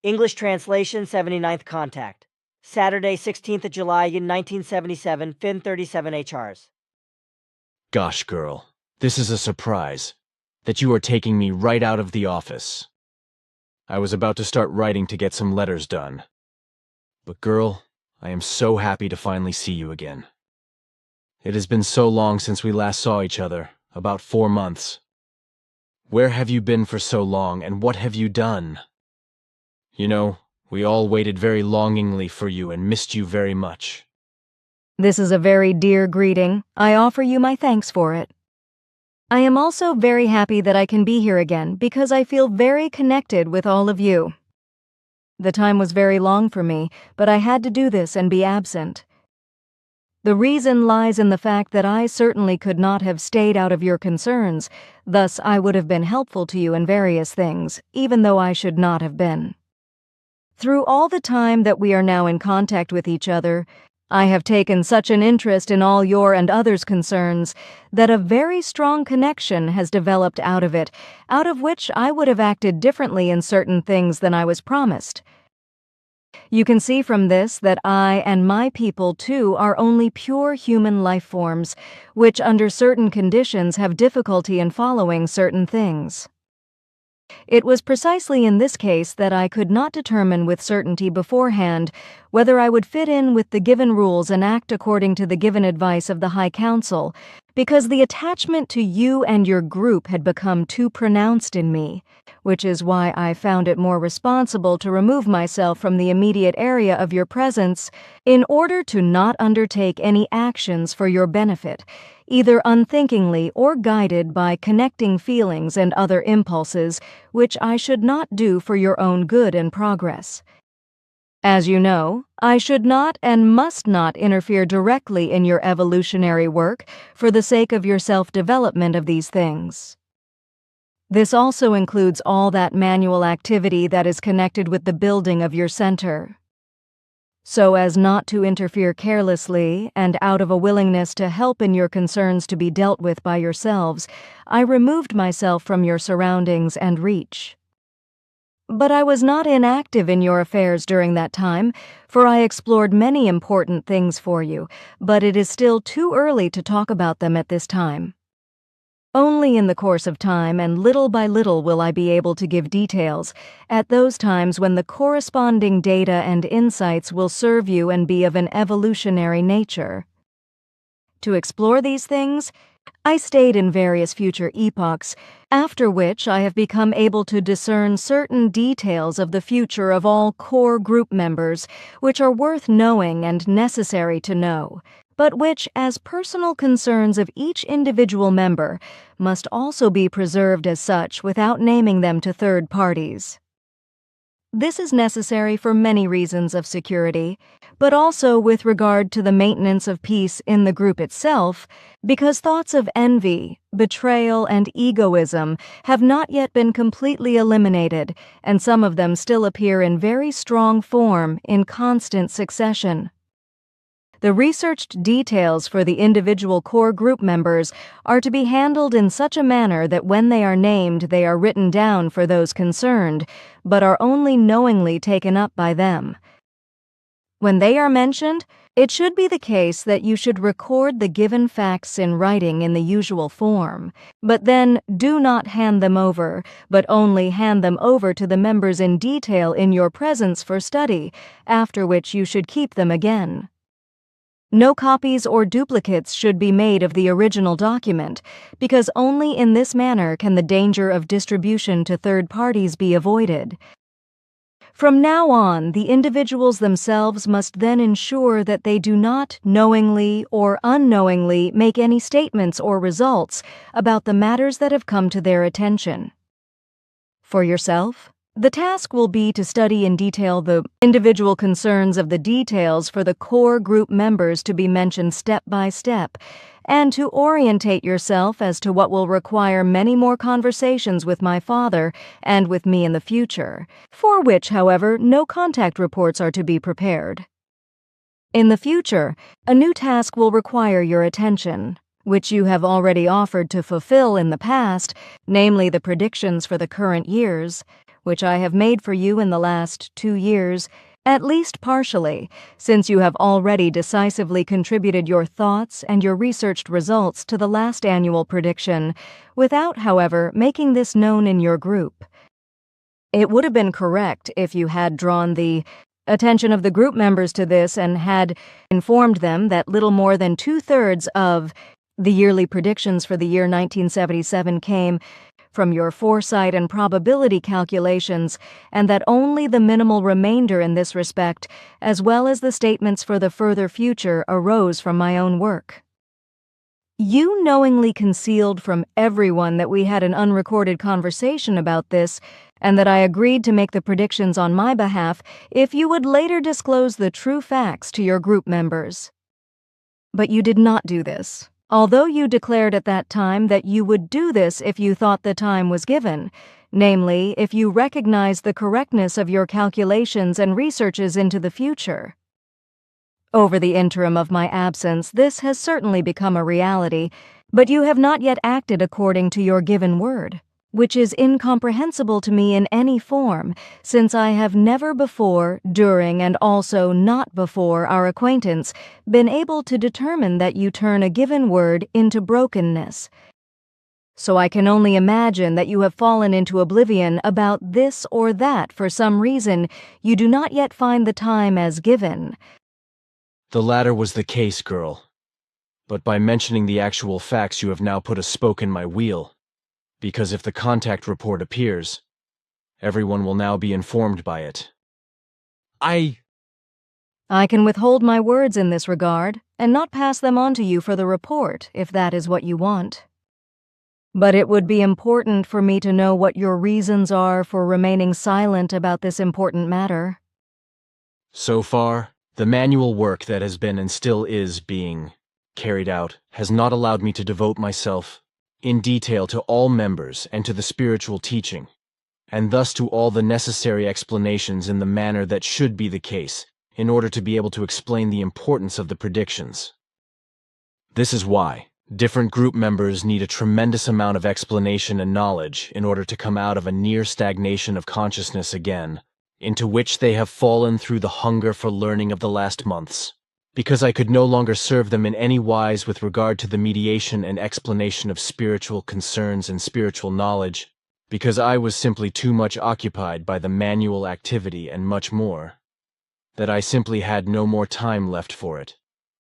English translation, 79th contact. Saturday, 16th of July in 1977, Fin 37 HRs. Gosh, girl, this is a surprise. That you are taking me right out of the office. I was about to start writing to get some letters done. But girl, I am so happy to finally see you again. It has been so long since we last saw each other, about 4 months. Where have you been for so long, and what have you done? You know, we all waited very longingly for you and missed you very much. This is a very dear greeting. I offer you my thanks for it. I am also very happy that I can be here again because I feel very connected with all of you. The time was very long for me, but I had to do this and be absent. The reason lies in the fact that I certainly could not have stayed out of your concerns, thus I would have been helpful to you in various things, even though I should not have been. Through all the time that we are now in contact with each other, I have taken such an interest in all your and others' concerns that a very strong connection has developed out of it, out of which I would have acted differently in certain things than I was promised. You can see from this that I and my people, too, are only pure human life forms, which under certain conditions have difficulty in following certain things. It was precisely in this case that I could not determine with certainty beforehand whether I would fit in with the given rules and act according to the given advice of the High Council, because the attachment to you and your group had become too pronounced in me, which is why I found it more responsible to remove myself from the immediate area of your presence in order to not undertake any actions for your benefit, either unthinkingly or guided by connecting feelings and other impulses which I should not do for your own good and progress. As you know, I should not and must not interfere directly in your evolutionary work for the sake of your self-development of these things. This also includes all that manual activity that is connected with the building of your center. So as not to interfere carelessly and out of a willingness to help in your concerns to be dealt with by yourselves, I removed myself from your surroundings and reach. But I was not inactive in your affairs during that time, for I explored many important things for you, but it is still too early to talk about them at this time. Only in the course of time and little by little will I be able to give details at those times when the corresponding data and insights will serve you and be of an evolutionary nature. To explore these things, I stayed in various future epochs, after which I have become able to discern certain details of the future of all core group members which are worth knowing and necessary to know, but which, as personal concerns of each individual member, must also be preserved as such without naming them to third parties. This is necessary for many reasons of security, but also with regard to the maintenance of peace in the group itself, because thoughts of envy, betrayal, and egoism have not yet been completely eliminated, and some of them still appear in very strong form in constant succession. The researched details for the individual core group members are to be handled in such a manner that when they are named they are written down for those concerned, but are only knowingly taken up by them. When they are mentioned, it should be the case that you should record the given facts in writing in the usual form, but then do not hand them over, but only hand them over to the members in detail in your presence for study, after which you should keep them again. No copies or duplicates should be made of the original document, because only in this manner can the danger of distribution to third parties be avoided. From now on, the individuals themselves must then ensure that they do not knowingly or unknowingly make any statements or results about the matters that have come to their attention. For yourself, the task will be to study in detail the individual concerns of the details for the core group members to be mentioned step by step, and to orientate yourself as to what will require many more conversations with my father and with me in the future, for which, however, no contact reports are to be prepared. In the future, a new task will require your attention, which you have already offered to fulfill in the past, namely the predictions for the current years, which I have made for you in the last 2 years, at least partially, since you have already decisively contributed your thoughts and your researched results to the last annual prediction, without, however, making this known in your group. It would have been correct if you had drawn the attention of the group members to this and had informed them that little more than 2/3 of the yearly predictions for the year 1977 came from your foresight and probability calculations, and that only the minimal remainder in this respect, as well as the statements for the further future, arose from my own work. You knowingly concealed from everyone that we had an unrecorded conversation about this, and that I agreed to make the predictions on my behalf if you would later disclose the true facts to your group members. But you did not do this, although you declared at that time that you would do this if you thought the time was given, namely, if you recognized the correctness of your calculations and researches into the future. Over the interim of my absence, this has certainly become a reality, but you have not yet acted according to your given word, which is incomprehensible to me in any form, since I have never before, during, and also not before our acquaintance, been able to determine that you turn a given word into brokenness. So I can only imagine that you have fallen into oblivion about this or that for some reason you do not yet find the time as given. The latter was the case, girl. But by mentioning the actual facts, you have now put a spoke in my wheel. Because if the contact report appears, everyone will now be informed by it. I can withhold my words in this regard, and not pass them on to you for the report, if that is what you want. But it would be important for me to know what your reasons are for remaining silent about this important matter. So far, the manual work that has been and still is being carried out has not allowed me to devote myself in detail to all members and to the spiritual teaching, and thus to all the necessary explanations in the manner that should be the case in order to be able to explain the importance of the predictions. This is why different group members need a tremendous amount of explanation and knowledge in order to come out of a near stagnation of consciousness again, into which they have fallen through the hunger for learning of the last months, because I could no longer serve them in any wise with regard to the mediation and explanation of spiritual concerns and spiritual knowledge, because I was simply too much occupied by the manual activity and much more, that I simply had no more time left for it,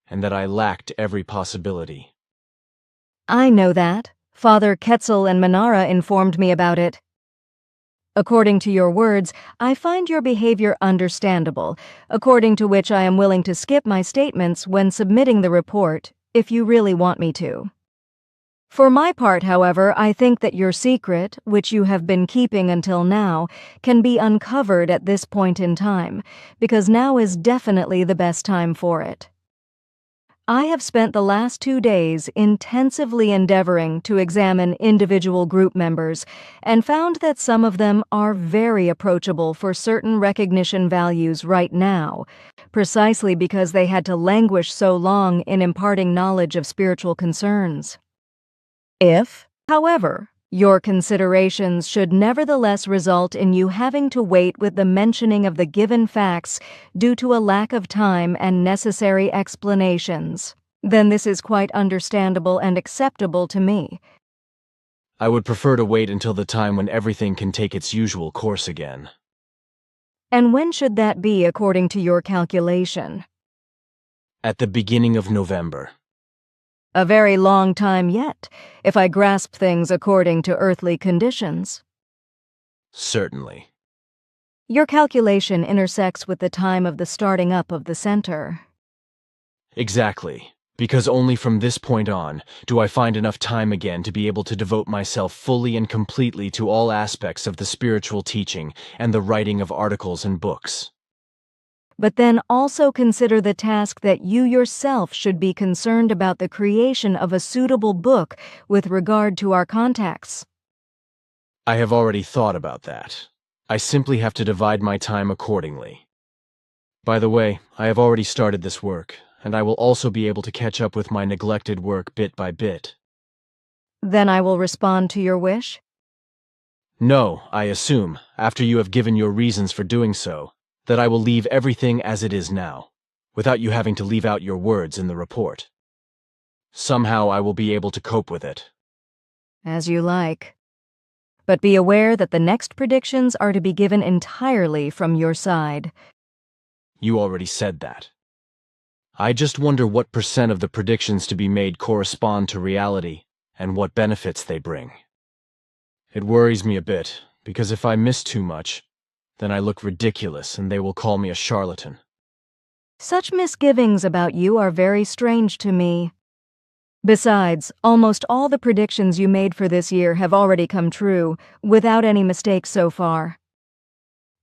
and that I lacked every possibility. I know that. Father Ketzel and Manara informed me about it. According to your words, I find your behavior understandable, according to which I am willing to skip my statements when submitting the report, if you really want me to. For my part, however, I think that your secret, which you have been keeping until now, can be uncovered at this point in time, because now is definitely the best time for it. I have spent the last 2 days intensively endeavoring to examine individual group members and found that some of them are very approachable for certain recognition values right now, precisely because they had to languish so long in imparting knowledge of spiritual concerns. If, however, your considerations should nevertheless result in you having to wait with the mentioning of the given facts due to a lack of time and necessary explanations, then this is quite understandable and acceptable to me. I would prefer to wait until the time when everything can take its usual course again. And when should that be according to your calculation? At the beginning of November. A very long time yet, if I grasp things according to earthly conditions. Certainly. Your calculation intersects with the time of the starting up of the center. Exactly, because only from this point on do I find enough time again to be able to devote myself fully and completely to all aspects of the spiritual teaching and the writing of articles and books. But then also consider the task that you yourself should be concerned about the creation of a suitable book with regard to our contacts. I have already thought about that. I simply have to divide my time accordingly. By the way, I have already started this work, and I will also be able to catch up with my neglected work bit by bit. Then I will respond to your wish? No, I assume, after you have given your reasons for doing so, that I will leave everything as it is now, without you having to leave out your words in the report. Somehow I will be able to cope with it. As you like. But be aware that the next predictions are to be given entirely from your side. You already said that. I just wonder what % of the predictions to be made correspond to reality and what benefits they bring. It worries me a bit, because if I miss too much, then I look ridiculous and they will call me a charlatan. Such misgivings about you are very strange to me. Besides, almost all the predictions you made for this year have already come true, without any mistakes so far.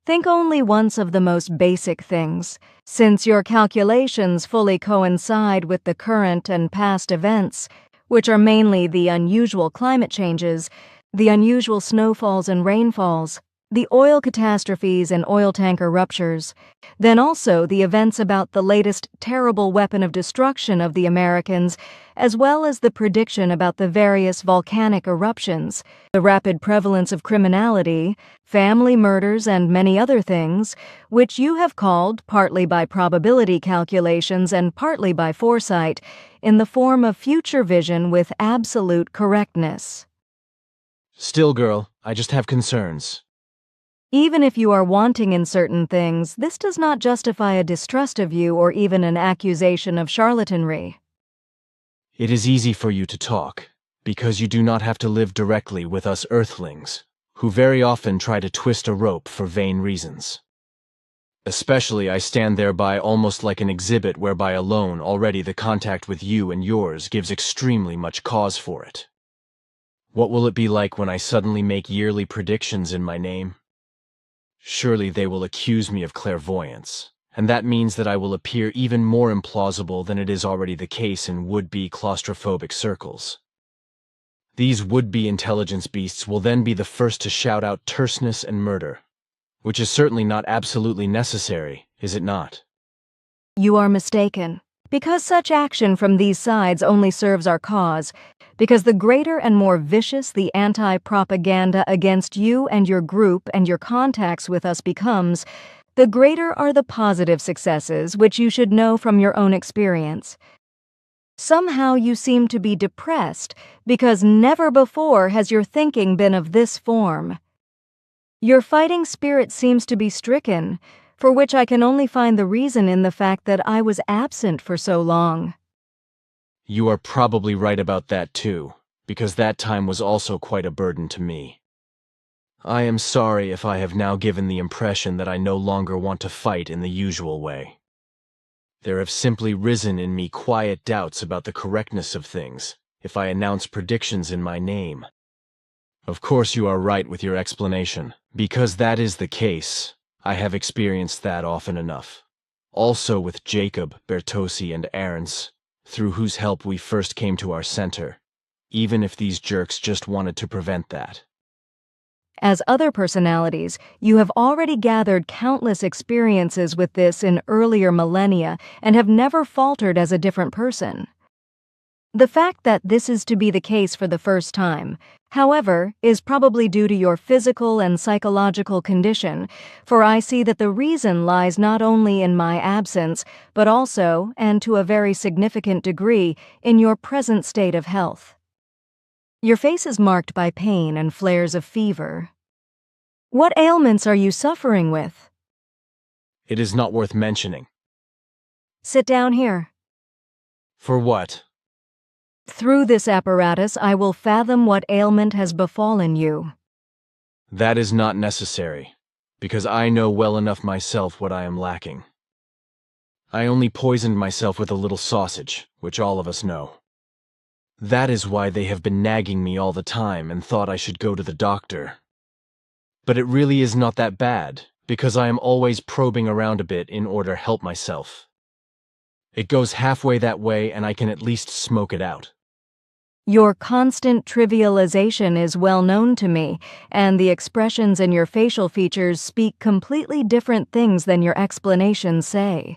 Think only once of the most basic things, since your calculations fully coincide with the current and past events, which are mainly the unusual climate changes, the unusual snowfalls and rainfalls, the oil catastrophes and oil tanker ruptures, then also the events about the latest terrible weapon of destruction of the Americans, as well as the prediction about the various volcanic eruptions, the rapid prevalence of criminality, family murders, and many other things, which you have called, partly by probability calculations and partly by foresight, in the form of future vision with absolute correctness. Still, girl, I just have concerns. Even if you are wanting in certain things, this does not justify a distrust of you or even an accusation of charlatanry. It is easy for you to talk, because you do not have to live directly with us earthlings, who very often try to twist a rope for vain reasons. Especially I stand thereby almost like an exhibit whereby alone already the contact with you and yours gives extremely much cause for it. What will it be like when I suddenly make yearly predictions in my name? Surely they will accuse me of clairvoyance, and that means that I will appear even more implausible than it is already the case in would-be claustrophobic circles. These would-be intelligence beasts will then be the first to shout out terseness and murder, which is certainly not absolutely necessary, is it not? You are mistaken, because such action from these sides only serves our cause, because the greater and more vicious the anti-propaganda against you and your group and your contacts with us becomes, the greater are the positive successes which you should know from your own experience. Somehow you seem to be depressed because never before has your thinking been of this form. Your fighting spirit seems to be stricken, for which I can only find the reason in the fact that I was absent for so long. You are probably right about that too, because that time was also quite a burden to me. I am sorry if I have now given the impression that I no longer want to fight in the usual way. There have simply risen in me quiet doubts about the correctness of things if I announce predictions in my name. Of course you are right with your explanation, because that is the case. I have experienced that often enough. Also with Jacob, Bertossi, and Ahrens, through whose help we first came to our center, even if these jerks just wanted to prevent that. As other personalities, you have already gathered countless experiences with this in earlier millennia and have never faltered as a different person. The fact that this is to be the case for the first time, however, is probably due to your physical and psychological condition, for I see that the reason lies not only in my absence, but also, and to a very significant degree, in your present state of health. Your face is marked by pain and flares of fever. What ailments are you suffering with? It is not worth mentioning. Sit down here. For what? Through this apparatus, I will fathom what ailment has befallen you. That is not necessary, because I know well enough myself what I am lacking. I only poisoned myself with a little sausage, which all of us know. That is why they have been nagging me all the time and thought I should go to the doctor. But it really is not that bad, because I am always probing around a bit in order to help myself. It goes halfway that way and I can at least smoke it out. Your constant trivialization is well known to me, and the expressions in your facial features speak completely different things than your explanations say.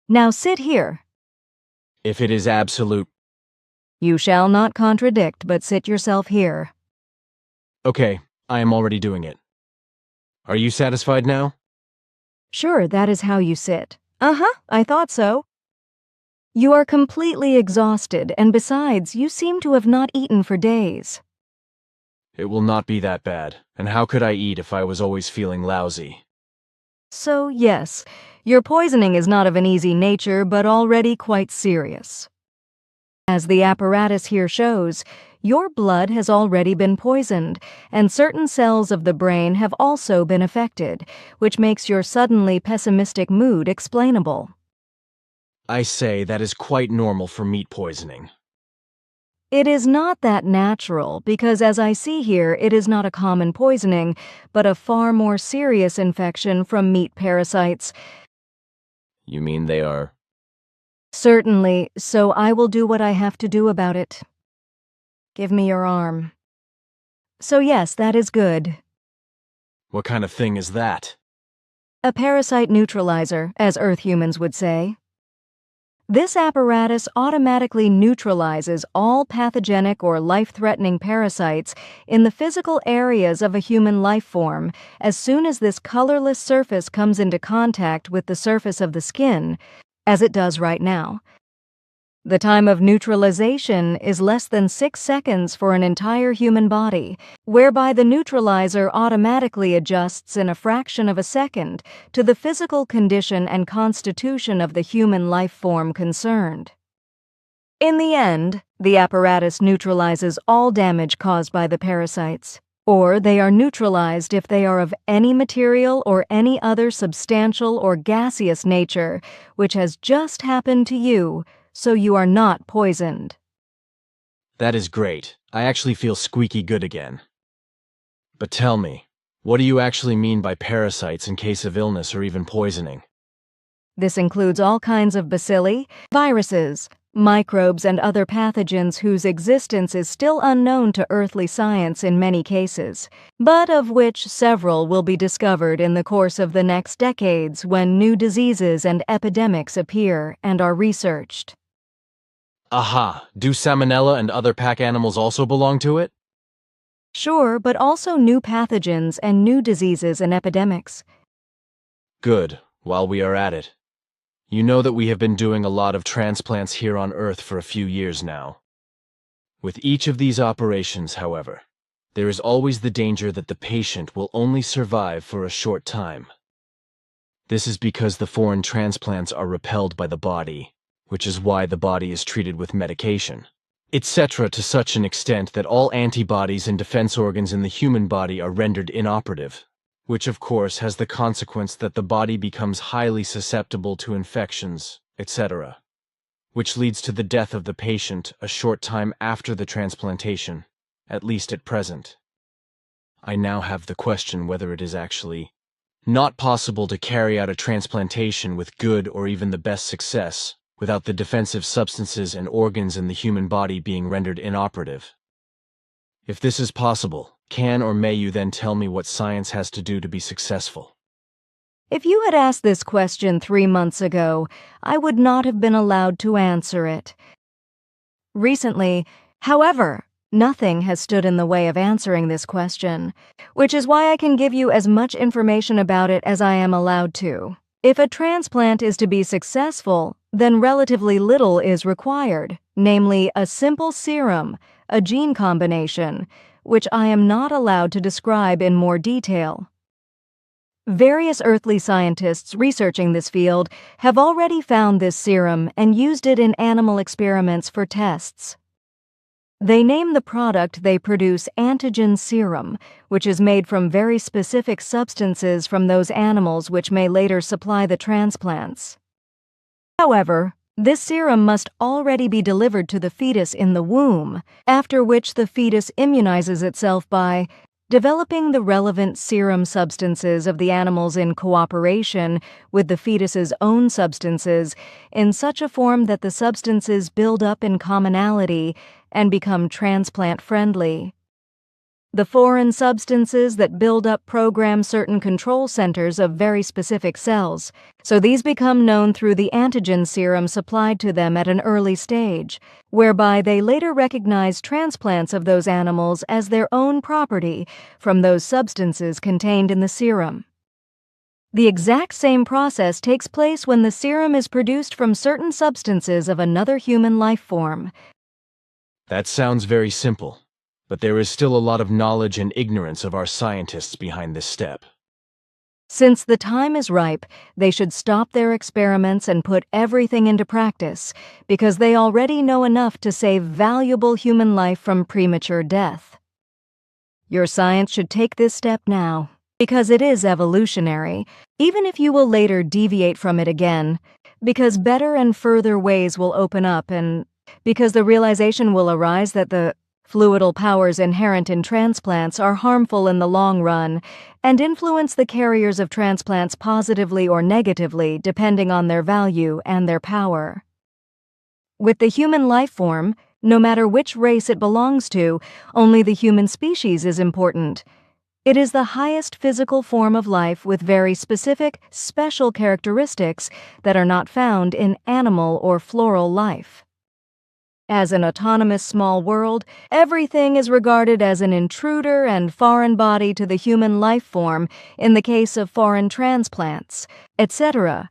Now sit here. If it is absolute... You shall not contradict, but sit yourself here. Okay, I am already doing it. Are you satisfied now? Sure, that is how you sit. I thought so. You are completely exhausted, and besides, you seem to have not eaten for days. It will not be that bad, and how could I eat if I was always feeling lousy? So, yes, your poisoning is not of an easy nature, but already quite serious. As the apparatus here shows, your blood has already been poisoned, and certain cells of the brain have also been affected, which makes your suddenly pessimistic mood explainable. I say that is quite normal for meat poisoning. It is not that natural because, as I see here, it is not a common poisoning, but a far more serious infection from meat parasites. You mean they are... Certainly, so I will do what I have to do about it. Give me your arm. So yes, that is good. What kind of thing is that? A parasite neutralizer, as Earth humans would say. This apparatus automatically neutralizes all pathogenic or life-threatening parasites in the physical areas of a human life form as soon as this colorless surface comes into contact with the surface of the skin, as it does right now. The time of neutralization is less than 6 seconds for an entire human body, whereby the neutralizer automatically adjusts in a fraction of a second to the physical condition and constitution of the human life form concerned. In the end, the apparatus neutralizes all damage caused by the parasites, or they are neutralized if they are of any material or any other substantial or gaseous nature which has just happened to you, so you are not poisoned. That is great. I actually feel squeaky good again. But tell me, what do you actually mean by parasites in case of illness or even poisoning? This includes all kinds of bacilli, viruses, microbes, and other pathogens whose existence is still unknown to earthly science in many cases, but of which several will be discovered in the course of the next decades when new diseases and epidemics appear and are researched. Aha! Do salmonella and other pack animals also belong to it? Sure, but also new pathogens and new diseases and epidemics. Good. While we are at it. You know that we have been doing a lot of transplants here on Earth for a few years now. With each of these operations, however, there is always the danger that the patient will only survive for a short time. This is because the foreign transplants are repelled by the body, which is why the body is treated with medication, etc., to such an extent that all antibodies and defense organs in the human body are rendered inoperative, which of course has the consequence that the body becomes highly susceptible to infections, etc., which leads to the death of the patient a short time after the transplantation, at least at present. I now have the question whether it is actually not possible to carry out a transplantation with good or even the best success without the defensive substances and organs in the human body being rendered inoperative. If this is possible, can or may you then tell me what science has to do to be successful? If you had asked this question 3 months ago, I would not have been allowed to answer it. Recently, however, nothing has stood in the way of answering this question, which is why I can give you as much information about it as I am allowed to. If a transplant is to be successful, then relatively little is required, namely a simple serum, a gene combination, which I am not allowed to describe in more detail. Various earthly scientists researching this field have already found this serum and used it in animal experiments for tests. They name the product they produce antigen serum, which is made from very specific substances from those animals which may later supply the transplants. However, this serum must already be delivered to the fetus in the womb, after which the fetus immunizes itself by developing the relevant serum substances of the animals in cooperation with the fetus's own substances in such a form that the substances build up in commonality and become transplant-friendly. The foreign substances that build up program certain control centers of very specific cells, so these become known through the antigen serum supplied to them at an early stage, whereby they later recognize transplants of those animals as their own property from those substances contained in the serum. The exact same process takes place when the serum is produced from certain substances of another human life form. That sounds very simple, but there is still a lot of knowledge and ignorance of our scientists behind this step. Since the time is ripe, they should stop their experiments and put everything into practice, because they already know enough to save valuable human life from premature death. Your science should take this step now, because it is evolutionary, even if you will later deviate from it again, because better and further ways will open up, and because the realization will arise that the fluidal powers inherent in transplants are harmful in the long run and influence the carriers of transplants positively or negatively depending on their value and their power. With the human life form, no matter which race it belongs to, only the human species is important. It is the highest physical form of life with very specific, special characteristics that are not found in animal or floral life. As an autonomous small world, everything is regarded as an intruder and foreign body to the human life form in the case of foreign transplants, etc.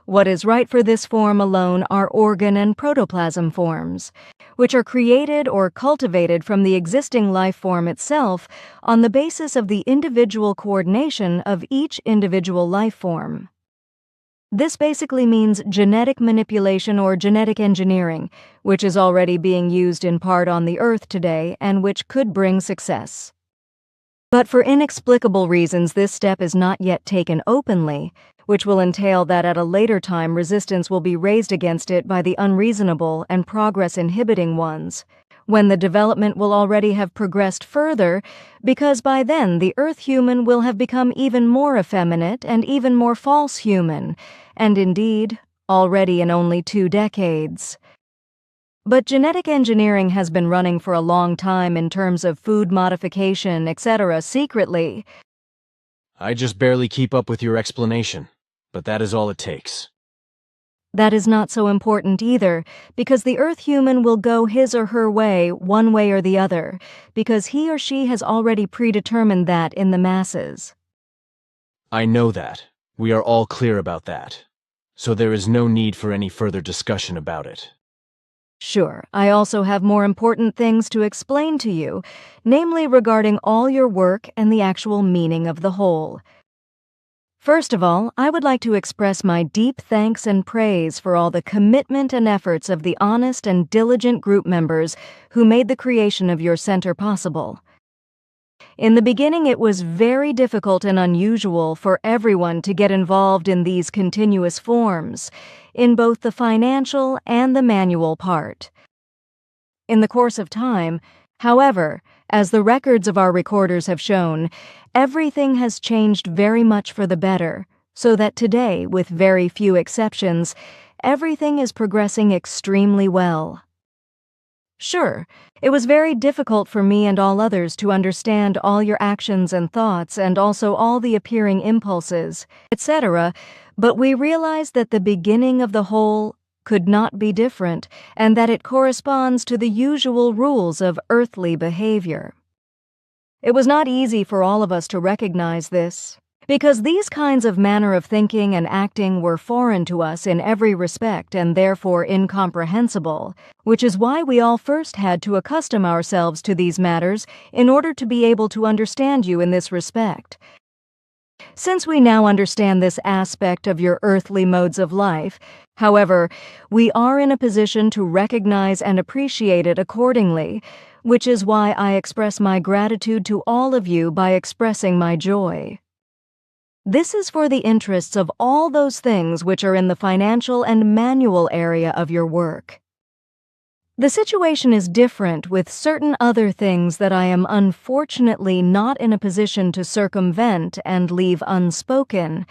What is right for this form alone are organ and protoplasm forms, which are created or cultivated from the existing life form itself on the basis of the individual coordination of each individual life form. This basically means genetic manipulation or genetic engineering, which is already being used in part on the Earth today and which could bring success. But for inexplicable reasons, this step is not yet taken openly, which will entail that at a later time resistance will be raised against it by the unreasonable and progress-inhibiting ones, when the development will already have progressed further, because by then the Earth human will have become even more effeminate and even more false human, and indeed, already in only 2 decades. But genetic engineering has been running for a long time in terms of food modification, etc., secretly. I just barely keep up with your explanation, but that is all it takes. That is not so important either, because the Earth human will go his or her way, one way or the other, because he or she has already predetermined that in the masses. I know that. We are all clear about that. So there is no need for any further discussion about it. Sure, I also have more important things to explain to you, namely regarding all your work and the actual meaning of the whole. First of all, I would like to express my deep thanks and praise for all the commitment and efforts of the honest and diligent group members who made the creation of your center possible. In the beginning, it was very difficult and unusual for everyone to get involved in these continuous forms, in both the financial and the manual part. In the course of time, however, as the records of our recorders have shown, everything has changed very much for the better, so that today, with very few exceptions, everything is progressing extremely well. Sure, it was very difficult for me and all others to understand all your actions and thoughts and also all the appearing impulses, etc., but we realized that the beginning of the whole could not be different and that it corresponds to the usual rules of earthly behavior. It was not easy for all of us to recognize this, because these kinds of manner of thinking and acting were foreign to us in every respect and therefore incomprehensible, which is why we all first had to accustom ourselves to these matters in order to be able to understand you in this respect. Since we now understand this aspect of your earthly modes of life, however, we are in a position to recognize and appreciate it accordingly, which is why I express my gratitude to all of you by expressing my joy. This is for the interests of all those things which are in the financial and manual area of your work. The situation is different with certain other things that I am unfortunately not in a position to circumvent and leave unspoken,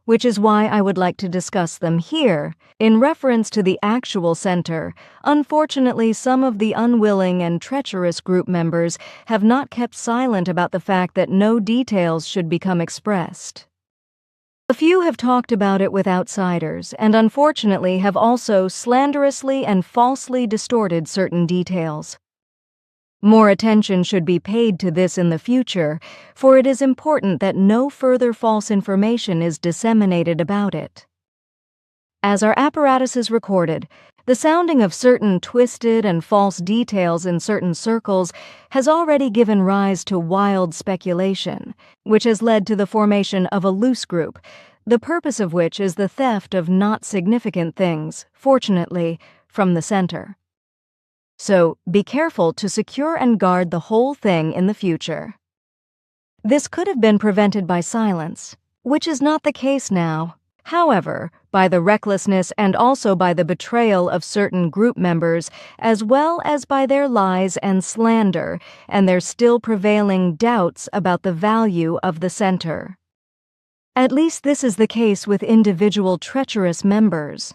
which is why I would like to discuss them here. In reference to the actual center, unfortunately, some of the unwilling and treacherous group members have not kept silent about the fact that no details should become expressed. A few have talked about it with outsiders, and unfortunately have also slanderously and falsely distorted certain details. More attention should be paid to this in the future, for it is important that no further false information is disseminated about it. As our apparatuses recorded, the sounding of certain twisted and false details in certain circles has already given rise to wild speculation, which has led to the formation of a loose group, the purpose of which is the theft of not significant things, fortunately, from the center. So, be careful to secure and guard the whole thing in the future. This could have been prevented by silence, which is not the case now. However, by the recklessness and also by the betrayal of certain group members, as well as by their lies and slander, and their still prevailing doubts about the value of the center. At least this is the case with individual treacherous members.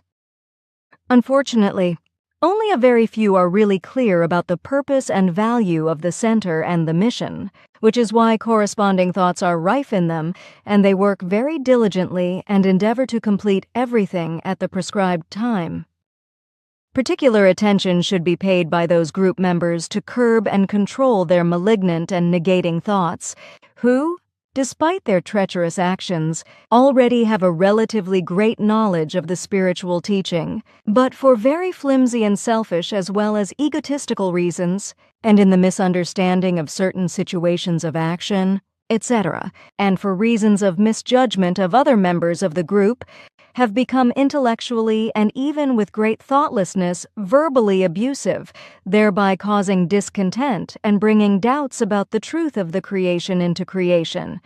Unfortunately, only a very few are really clear about the purpose and value of the center and the mission, which is why corresponding thoughts are rife in them, and they work very diligently and endeavor to complete everything at the prescribed time. Particular attention should be paid by those group members to curb and control their malignant and negating thoughts, who, despite their treacherous actions, already have a relatively great knowledge of the spiritual teaching, but for very flimsy and selfish as well as egotistical reasons, and in the misunderstanding of certain situations of action, etc., and for reasons of misjudgment of other members of the group, have become intellectually and even with great thoughtlessness verbally abusive, thereby causing discontent and bringing doubts about the truth of the creation into creation.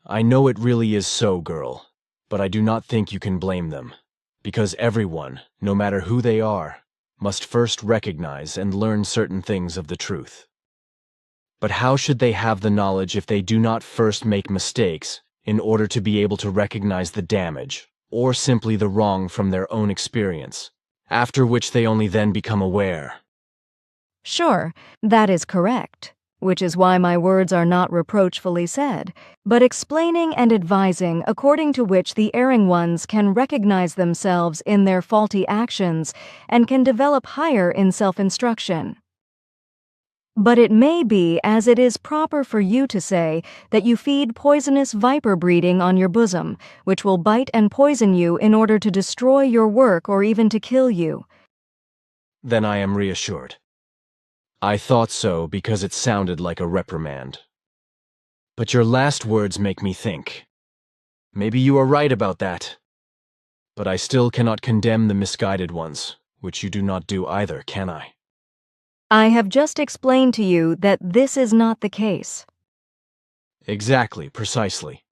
I know it really is so, girl, but I do not think you can blame them, because everyone, no matter who they are, must first recognize and learn certain things of the truth. But how should they have the knowledge if they do not first make mistakes in order to be able to recognize the damage, or simply the wrong from their own experience, after which they only then become aware? Sure, that is correct, which is why my words are not reproachfully said, but explaining and advising according to which the erring ones can recognize themselves in their faulty actions and can develop higher in self-instruction. But it may be as it is proper for you to say that you feed poisonous viper breeding on your bosom, which will bite and poison you in order to destroy your work or even to kill you. Then I am reassured. I thought so because it sounded like a reprimand. But your last words make me think. Maybe you are right about that. But I still cannot condemn the misguided ones, which you do not do either, can I? I have just explained to you that this is not the case. Exactly, precisely.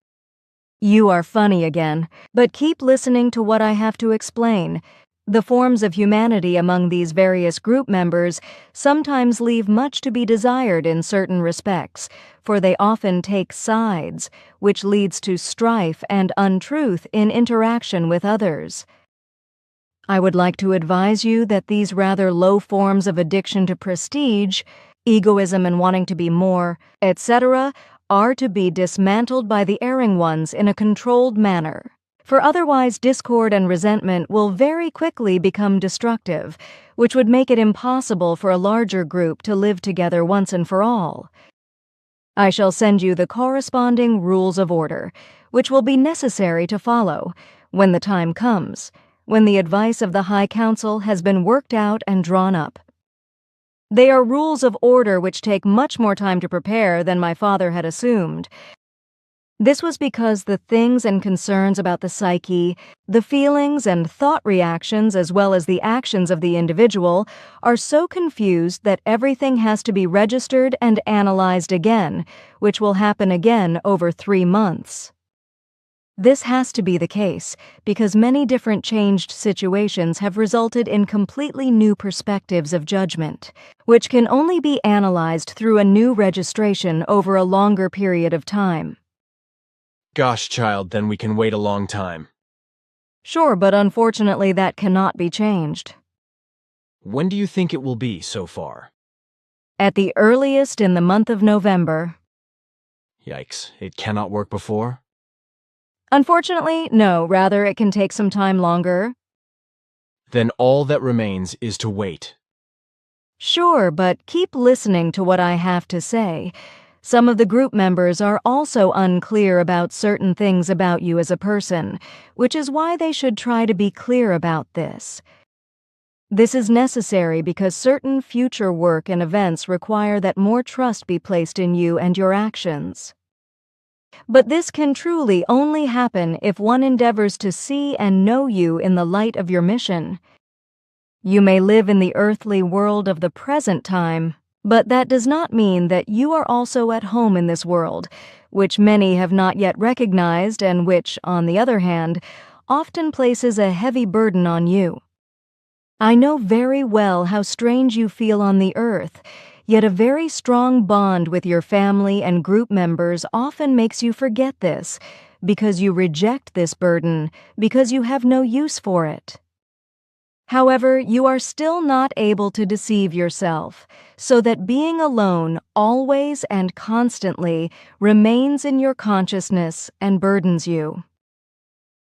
You are funny again, but keep listening to what I have to explain. The forms of humanity among these various group members sometimes leave much to be desired in certain respects, for they often take sides, which leads to strife and untruth in interaction with others. I would like to advise you that these rather low forms of addiction to prestige, egoism and wanting to be more, etc., are to be dismantled by the erring ones in a controlled manner. For otherwise discord and resentment will very quickly become destructive, which would make it impossible for a larger group to live together once and for all. I shall send you the corresponding rules of order, which will be necessary to follow when the time comes, when the advice of the High Council has been worked out and drawn up. They are rules of order which take much more time to prepare than my father had assumed. This was because the things and concerns about the psyche, the feelings and thought reactions as well as the actions of the individual are so confused that everything has to be registered and analyzed again, which will happen again over 3 months. This has to be the case because many different changed situations have resulted in completely new perspectives of judgment, which can only be analyzed through a new registration over a longer period of time. Gosh, child, then we can wait a long time. Sure, but unfortunately that cannot be changed. When do you think it will be so far? At the earliest in the month of November. Yikes, it cannot work before? Unfortunately, no, rather it can take some time longer. Then all that remains is to wait. Sure, but keep listening to what I have to say. Some of the group members are also unclear about certain things about you as a person, which is why they should try to be clear about this. This is necessary because certain future work and events require that more trust be placed in you and your actions. But this can truly only happen if one endeavors to see and know you in the light of your mission. You may live in the earthly world of the present time, but that does not mean that you are also at home in this world, which many have not yet recognized and which, on the other hand, often places a heavy burden on you. I know very well how strange you feel on the earth, yet a very strong bond with your family and group members often makes you forget this, because you reject this burden, because you have no use for it. However, you are still not able to deceive yourself, so that being alone always and constantly remains in your consciousness and burdens you.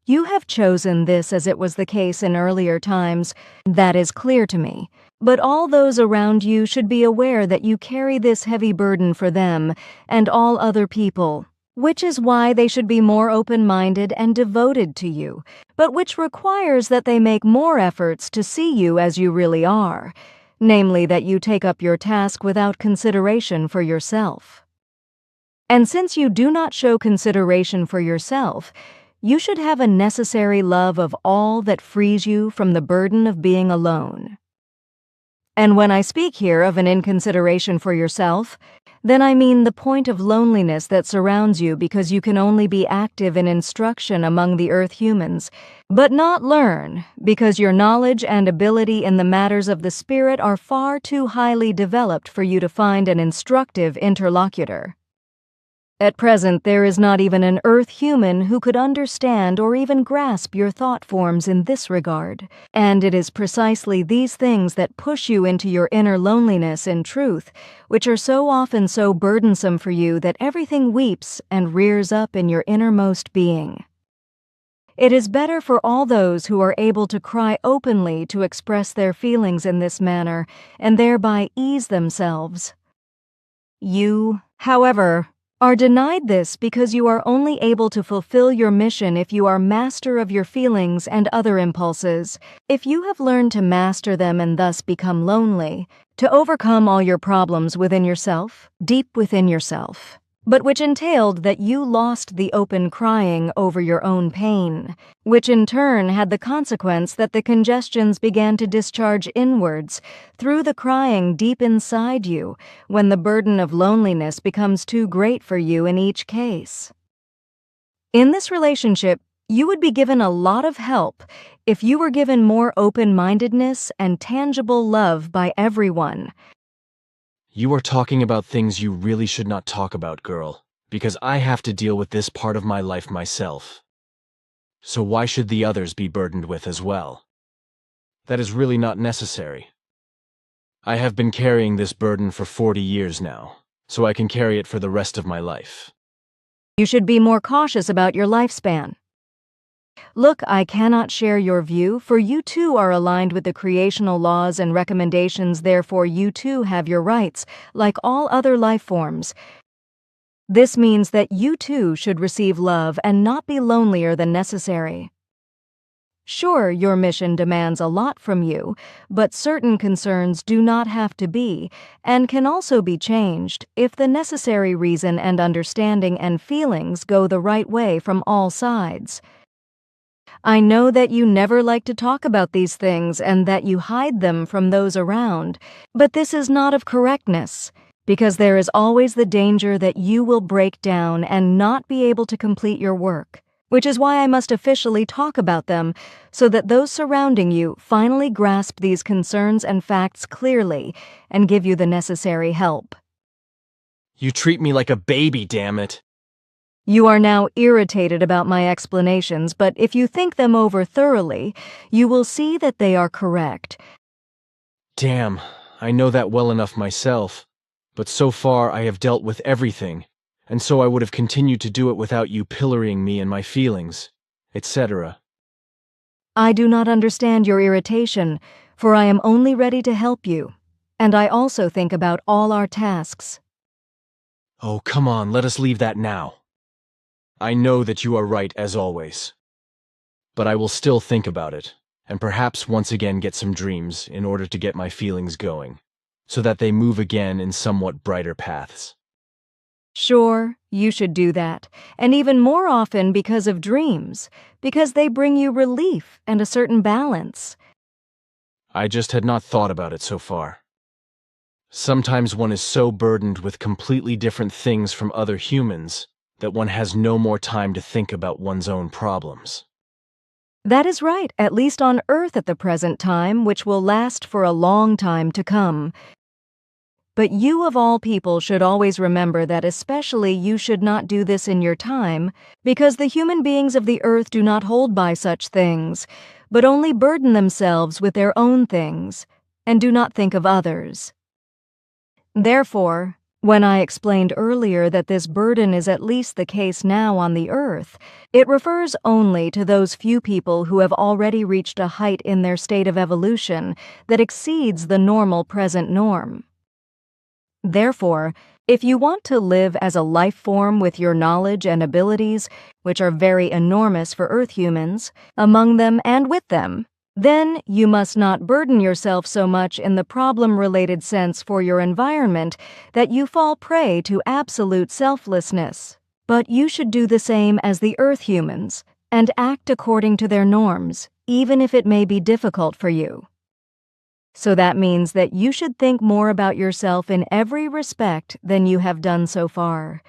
You have chosen this as it was the case in earlier times, that is clear to me, but all those around you should be aware that you carry this heavy burden for them and all other people, which is why they should be more open-minded and devoted to you, but which requires that they make more efforts to see you as you really are, namely that you take up your task without consideration for yourself. And since you do not show consideration for yourself, you should have a necessary love of all that frees you from the burden of being alone. And when I speak here of an inconsideration for yourself, then I mean the point of loneliness that surrounds you because you can only be active in instruction among the earth humans, but not learn because your knowledge and ability in the matters of the spirit are far too highly developed for you to find an instructive interlocutor. At present, there is not even an earth human who could understand or even grasp your thought forms in this regard, and it is precisely these things that push you into your inner loneliness in truth, which are so often so burdensome for you that everything weeps and rears up in your innermost being. It is better for all those who are able to cry openly to express their feelings in this manner and thereby ease themselves. You, however, are denied this because you are only able to fulfill your mission if you are master of your feelings and other impulses. If you have learned to master them and thus become lonely, to overcome all your problems within yourself, deep within yourself, but which entailed that you lost the open crying over your own pain, which in turn had the consequence that the congestions began to discharge inwards through the crying deep inside you when the burden of loneliness becomes too great for you in each case. In this relationship, you would be given a lot of help if you were given more open-mindedness and tangible love by everyone. You are talking about things you really should not talk about, girl, because I have to deal with this part of my life myself. So why should the others be burdened with as well? That is really not necessary. I have been carrying this burden for 40 years now, so I can carry it for the rest of my life. You should be more cautious about your lifespan. Look, I cannot share your view, for you too are aligned with the creational laws and recommendations, therefore you too have your rights, like all other life forms. This means that you too should receive love and not be lonelier than necessary. Sure, your mission demands a lot from you, but certain concerns do not have to be, and can also be changed, if the necessary reason and understanding and feelings go the right way from all sides. I know that you never like to talk about these things and that you hide them from those around, but this is not of correctness, because there is always the danger that you will break down and not be able to complete your work, which is why I must officially talk about them so that those surrounding you finally grasp these concerns and facts clearly and give you the necessary help. You treat me like a baby, damn it. You are now irritated about my explanations, but if you think them over thoroughly, you will see that they are correct. Damn, I know that well enough myself, but so far I have dealt with everything, and so I would have continued to do it without you pillorying me and my feelings, etc. I do not understand your irritation, for I am only ready to help you, and I also think about all our tasks. Oh, come on, let us leave that now. I know that you are right as always. But I will still think about it, and perhaps once again get some dreams in order to get my feelings going, so that they move again in somewhat brighter paths. Sure, you should do that, and even more often because of dreams, because they bring you relief and a certain balance. I just had not thought about it so far. Sometimes one is so burdened with completely different things from other humans that one has no more time to think about one's own problems. That is right, at least on Earth at the present time, which will last for a long time to come. But you of all people should always remember that especially you should not do this in your time, because the human beings of the Earth do not hold by such things, but only burden themselves with their own things, and do not think of others. Therefore, when I explained earlier that this burden is at least the case now on the Earth, it refers only to those few people who have already reached a height in their state of evolution that exceeds the normal present norm. Therefore, if you want to live as a life form with your knowledge and abilities, which are very enormous for Earth humans, among them and with them, then you must not burden yourself so much in the problem-related sense for your environment that you fall prey to absolute selflessness. But you should do the same as the Earth humans and act according to their norms, even if it may be difficult for you. So that means that you should think more about yourself in every respect than you have done so far.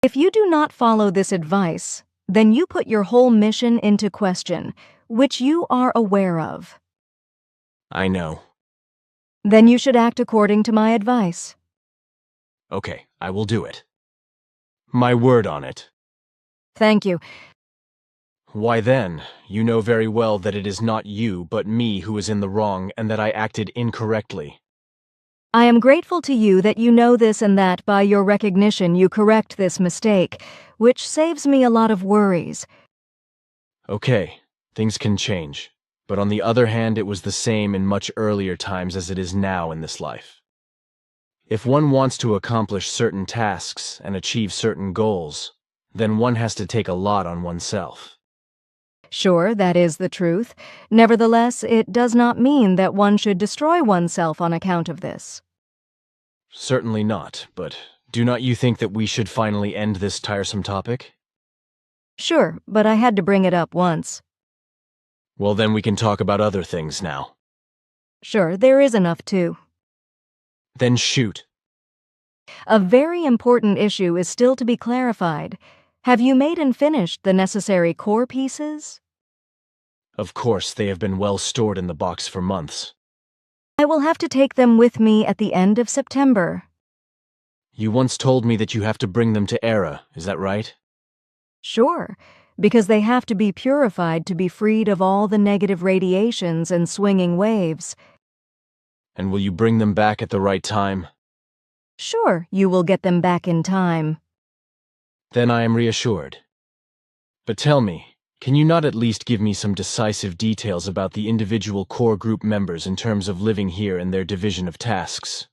If you do not follow this advice, then you put your whole mission into question, which you are aware of. I know. Then you should act according to my advice. Okay, I will do it. My word on it. Thank you. Why then, you know very well that it is not you but me who is in the wrong and that I acted incorrectly. I am grateful to you that you know this and that by your recognition you correct this mistake, which saves me a lot of worries. Okay, things can change, but on the other hand it was the same in much earlier times as it is now in this life. If one wants to accomplish certain tasks and achieve certain goals, then one has to take a lot on oneself. Sure, that is the truth. Nevertheless, it does not mean that one should destroy oneself on account of this. Certainly not, but do not you think that we should finally end this tiresome topic? Sure, but I had to bring it up once. Well, then we can talk about other things now. Sure, there is enough too. Then shoot. A very important issue is still to be clarified. Have you made and finished the necessary core pieces? Of course, they have been well stored in the box for months. I will have to take them with me at the end of September. You once told me that you have to bring them to Era, is that right? Sure, because they have to be purified to be freed of all the negative radiations and swinging waves. And will you bring them back at the right time? Sure, you will get them back in time. Then I am reassured. But tell me, can you not at least give me some decisive details about the individual core group members in terms of living here and their division of tasks?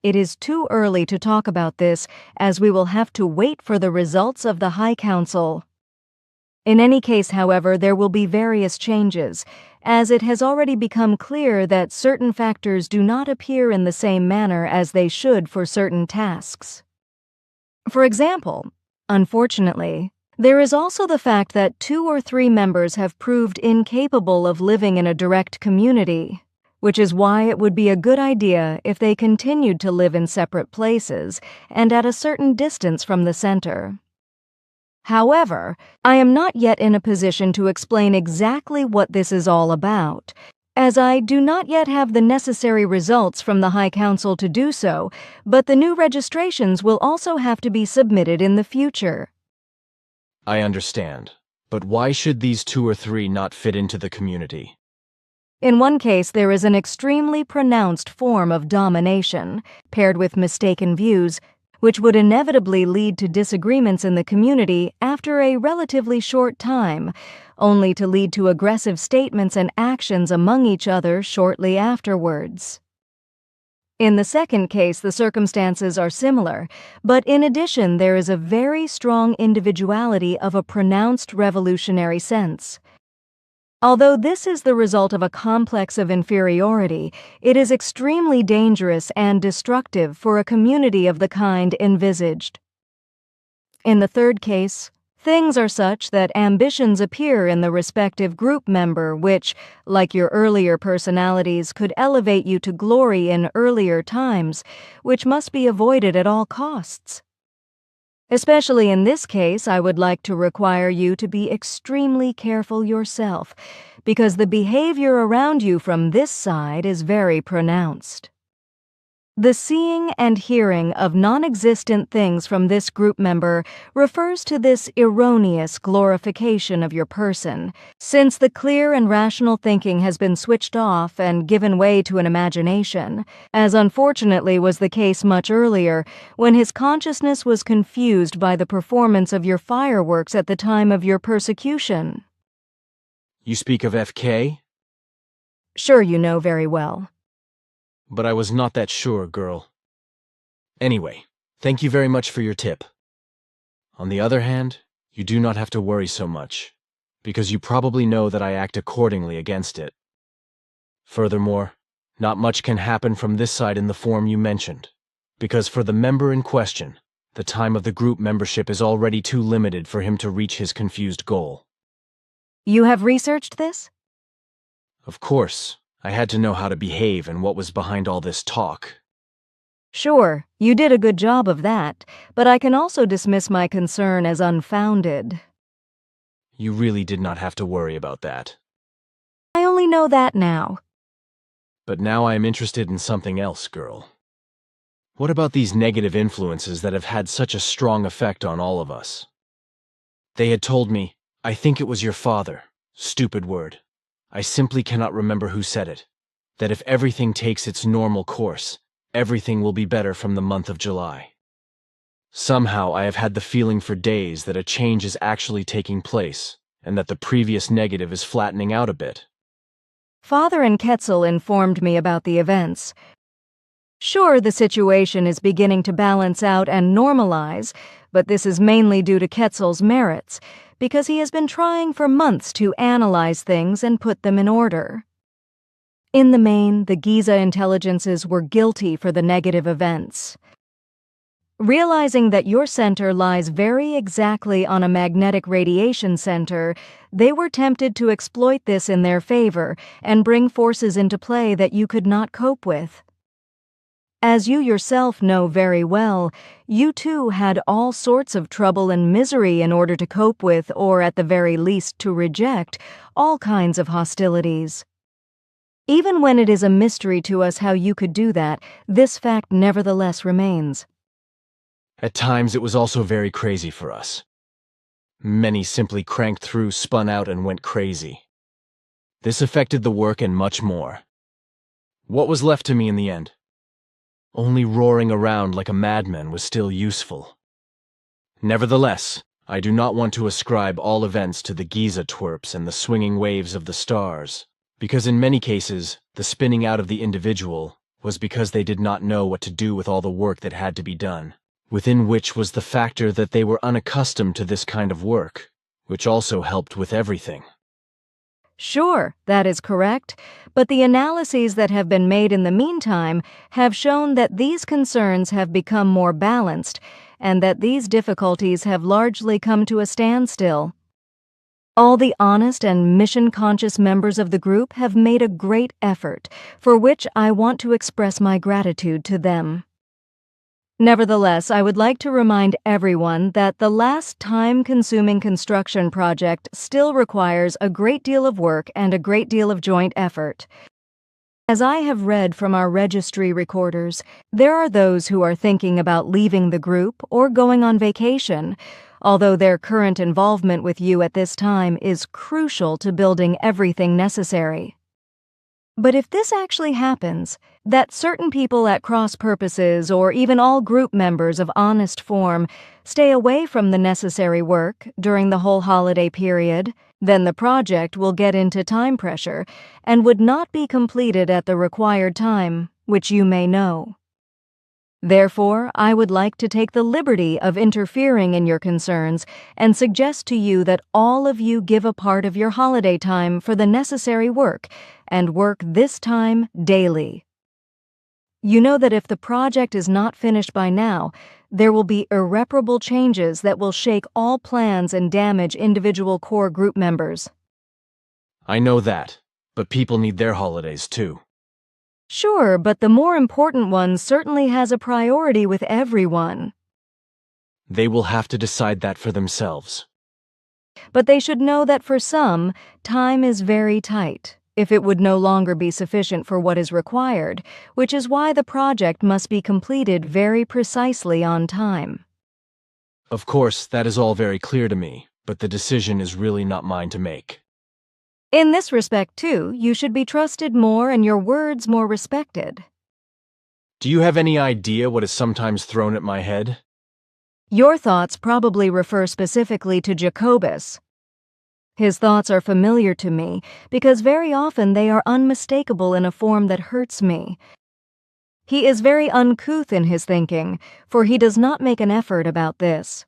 It is too early to talk about this, as we will have to wait for the results of the High Council. In any case, however, there will be various changes, as it has already become clear that certain factors do not appear in the same manner as they should for certain tasks. For example, unfortunately, there is also the fact that 2 or 3 members have proved incapable of living in a direct community, which is why it would be a good idea if they continued to live in separate places and at a certain distance from the center. However, I am not yet in a position to explain exactly what this is all about, as I do not yet have the necessary results from the High Council to do so, but the new registrations will also have to be submitted in the future. I understand. But why should these 2 or 3 not fit into the community? In one case, there is an extremely pronounced form of domination, paired with mistaken views, which would inevitably lead to disagreements in the community after a relatively short time, only to lead to aggressive statements and actions among each other shortly afterwards. In the second case, the circumstances are similar, but in addition, there is a very strong individuality of a pronounced revolutionary sense. Although this is the result of a complex of inferiority, it is extremely dangerous and destructive for a community of the kind envisaged. In the third case, things are such that ambitions appear in the respective group member which, like your earlier personalities, could elevate you to glory in earlier times, which must be avoided at all costs. Especially in this case, I would like to require you to be extremely careful yourself, because the behavior around you from this side is very pronounced. The seeing and hearing of non-existent things from this group member refers to this erroneous glorification of your person, since the clear and rational thinking has been switched off and given way to an imagination, as unfortunately was the case much earlier, when his consciousness was confused by the performance of your fireworks at the time of your persecution. You speak of FK? Sure, you know very well. But I was not that sure, girl. Anyway, thank you very much for your tip. On the other hand, you do not have to worry so much, because you probably know that I act accordingly against it. Furthermore, not much can happen from this side in the form you mentioned, because for the member in question, the time of the group membership is already too limited for him to reach his confused goal. You have researched this? Of course. I had to know how to behave and what was behind all this talk. Sure, you did a good job of that, but I can also dismiss my concern as unfounded. You really did not have to worry about that. I only know that now. But now I am interested in something else, girl. What about these negative influences that have had such a strong effect on all of us? They had told me, I think it was your father, stupid word. I simply cannot remember who said it, that if everything takes its normal course, everything will be better from the month of July. Somehow I have had the feeling for days that a change is actually taking place, and that the previous negative is flattening out a bit. Father and Ketzel informed me about the events. Sure, the situation is beginning to balance out and normalize, but this is mainly due to Ketzel's merits, because he has been trying for months to analyze things and put them in order. In the main, the Giza intelligences were guilty for the negative events. Realizing that your center lies very exactly on a magnetic radiation center, they were tempted to exploit this in their favor and bring forces into play that you could not cope with. As you yourself know very well, you too had all sorts of trouble and misery in order to cope with, or at the very least to reject, all kinds of hostilities. Even when it is a mystery to us how you could do that, this fact nevertheless remains. At times it was also very crazy for us. Many simply cranked through, spun out, and went crazy. This affected the work and much more. What was left to me in the end? Only roaring around like a madman was still useful. Nevertheless, I do not want to ascribe all events to the Giza twerps and the swinging waves of the stars, because in many cases, the spinning out of the individual was because they did not know what to do with all the work that had to be done, within which was the factor that they were unaccustomed to this kind of work, which also helped with everything. Sure, that is correct, but the analyses that have been made in the meantime have shown that these concerns have become more balanced and that these difficulties have largely come to a standstill. All the honest and mission-conscious members of the group have made a great effort, for which I want to express my gratitude to them. Nevertheless, I would like to remind everyone that the last time-consuming construction project still requires a great deal of work and a great deal of joint effort. As I have read from our registry recorders, there are those who are thinking about leaving the group or going on vacation, although their current involvement with you at this time is crucial to building everything necessary. But if this actually happens, that certain people at cross purposes or even all group members of honest form stay away from the necessary work during the whole holiday period, then the project will get into time pressure and would not be completed at the required time, which you may know. Therefore, I would like to take the liberty of interfering in your concerns and suggest to you that all of you give a part of your holiday time for the necessary work, and work this time daily. You know that if the project is not finished by now, there will be irreparable changes that will shake all plans and damage individual core group members. I know that, but people need their holidays too. Sure, but the more important one certainly has a priority with everyone. They will have to decide that for themselves. But they should know that for some, time is very tight, if it would no longer be sufficient for what is required, which is why the project must be completed very precisely on time. Of course, that is all very clear to me, but the decision is really not mine to make. In this respect, too, you should be trusted more and your words more respected. Do you have any idea what is sometimes thrown at my head? Your thoughts probably refer specifically to Jacobus. His thoughts are familiar to me because very often they are unmistakable in a form that hurts me. He is very uncouth in his thinking, for he does not make an effort about this.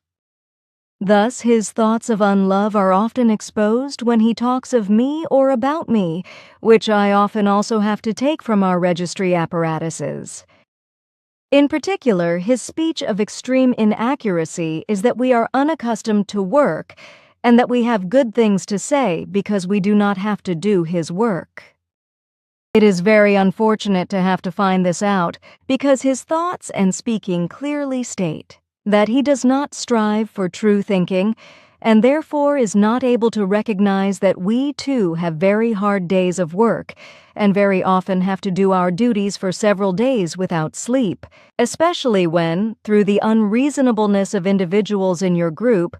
Thus, his thoughts of unlove are often exposed when he talks of me or about me, which I often also have to take from our registry apparatuses. In particular, his speech of extreme inaccuracy is that we are unaccustomed to work and that we have good things to say because we do not have to do his work. It is very unfortunate to have to find this out because his thoughts and speaking clearly state that he does not strive for true thinking, and therefore is not able to recognize that we too have very hard days of work, and very often have to do our duties for several days without sleep, especially when, through the unreasonableness of individuals in your group,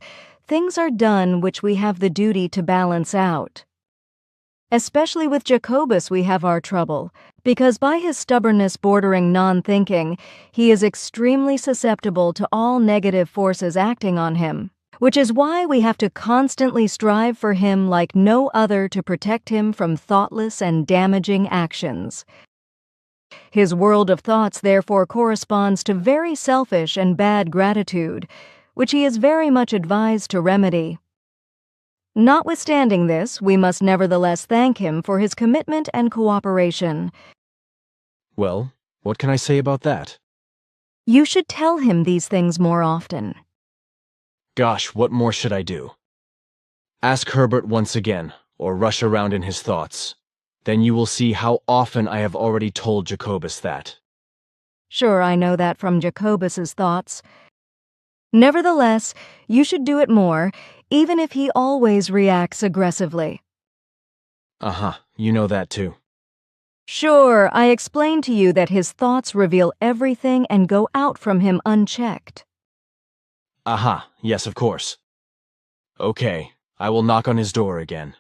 things are done which we have the duty to balance out. Especially with Jacobus we have our trouble, because by his stubbornness bordering non-thinking, he is extremely susceptible to all negative forces acting on him, which is why we have to constantly strive for him like no other to protect him from thoughtless and damaging actions. His world of thoughts therefore corresponds to very selfish and bad gratitude, which he is very much advised to remedy. Notwithstanding this, we must nevertheless thank him for his commitment and cooperation. Well, what can I say about that? You should tell him these things more often. Gosh, what more should I do? Ask Herbert once again, or rush around in his thoughts. Then you will see how often I have already told Jacobus that. Sure, I know that from Jacobus's thoughts. Nevertheless, you should do it more, even if he always reacts aggressively. You know that too. Sure, I explained to you that his thoughts reveal everything and go out from him unchecked. Yes, of course. Okay, I will knock on his door again.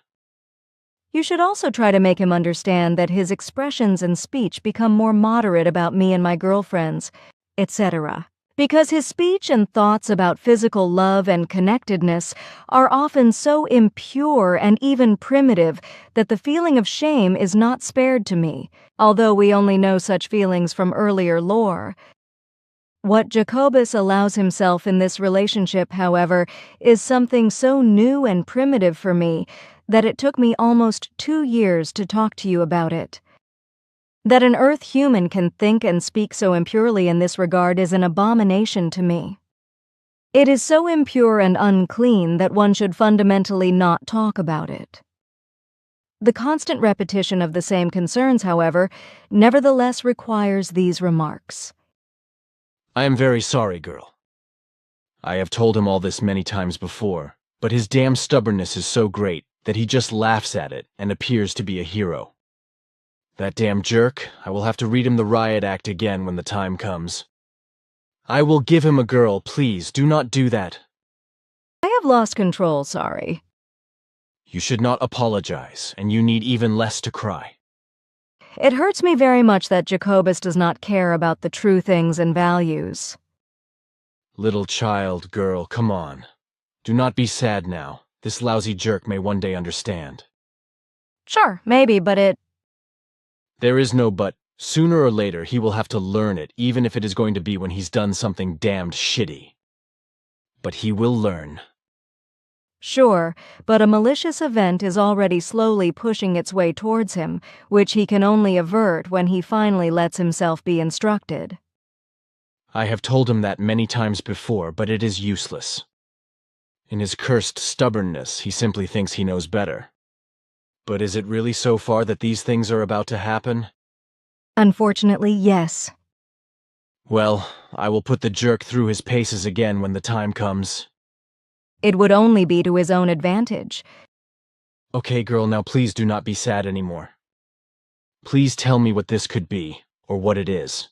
You should also try to make him understand that his expressions and speech become more moderate about me and my girlfriends, etc. Because his speech and thoughts about physical love and connectedness are often so impure and even primitive that the feeling of shame is not spared to me, although we only know such feelings from earlier lore. What Jacobus allows himself in this relationship, however, is something so new and primitive for me that it took me almost 2 years to talk to you about it. That an Earth human can think and speak so impurely in this regard is an abomination to me. It is so impure and unclean that one should fundamentally not talk about it. The constant repetition of the same concerns, however, nevertheless requires these remarks. I am very sorry, girl. I have told him all this many times before, but his damn stubbornness is so great that he just laughs at it and appears to be a hero. That damn jerk, I will have to read him the riot act again when the time comes. I will give him a girl, please, do not do that. I have lost control, sorry. You should not apologize, and you need even less to cry. It hurts me very much that Jacobus does not care about the true things and values. Little child, girl, come on. Do not be sad now. This lousy jerk may one day understand. Sure, maybe, but There is no but. Sooner or later, he will have to learn it, even if it is going to be when he's done something damned shitty. But he will learn. Sure, but a malicious event is already slowly pushing its way towards him, which he can only avert when he finally lets himself be instructed. I have told him that many times before, but it is useless. In his cursed stubbornness, he simply thinks he knows better. But is it really so far that these things are about to happen? Unfortunately, yes. Well, I will put the jerk through his paces again when the time comes. It would only be to his own advantage. Okay, girl, now please do not be sad anymore. Please tell me what this could be, or what it is.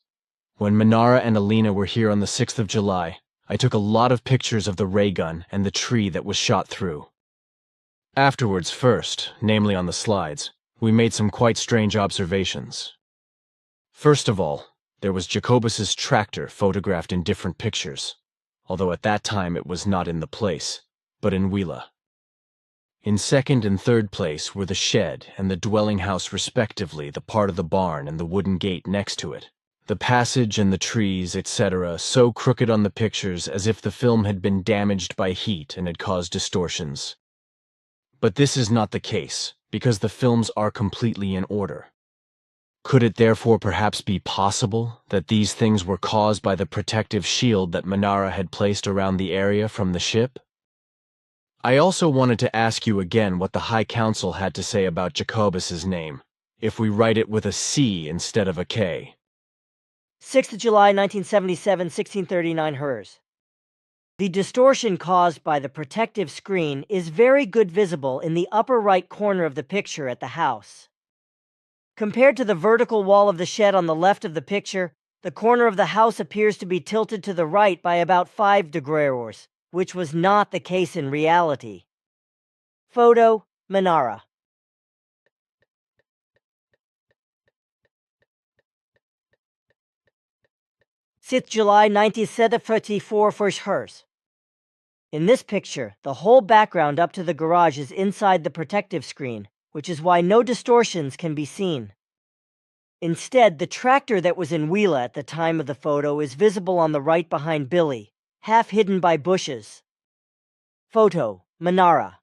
When Manara and Alina were here on the 6th of July, I took a lot of pictures of the ray gun and the tree that was shot through. Afterwards, first, namely on the slides, we made some quite strange observations. First of all, there was Jacobus's tractor photographed in different pictures, although at that time it was not in the place, but in Wheela. In second and third place were the shed and the dwelling house respectively, the part of the barn and the wooden gate next to it. The passage and the trees, etc., so crooked on the pictures as if the film had been damaged by heat and had caused distortions. But this is not the case, because the films are completely in order. Could it therefore perhaps be possible that these things were caused by the protective shield that Manara had placed around the area from the ship? I also wanted to ask you again what the High Council had to say about Jacobus's name, if we write it with a C instead of a K. 6th of July, 1977, 1639 hers. The distortion caused by the protective screen is very good visible in the upper right corner of the picture at the house. Compared to the vertical wall of the shed on the left of the picture, the corner of the house appears to be tilted to the right by about 5 degrees, which was not the case in reality. Photo, Manara. Sixth July 1974 first hers. In this picture, the whole background up to the garage is inside the protective screen, which is why no distortions can be seen. Instead, the tractor that was in Wheela at the time of the photo is visible on the right behind Billy, half hidden by bushes. Photo, Manara.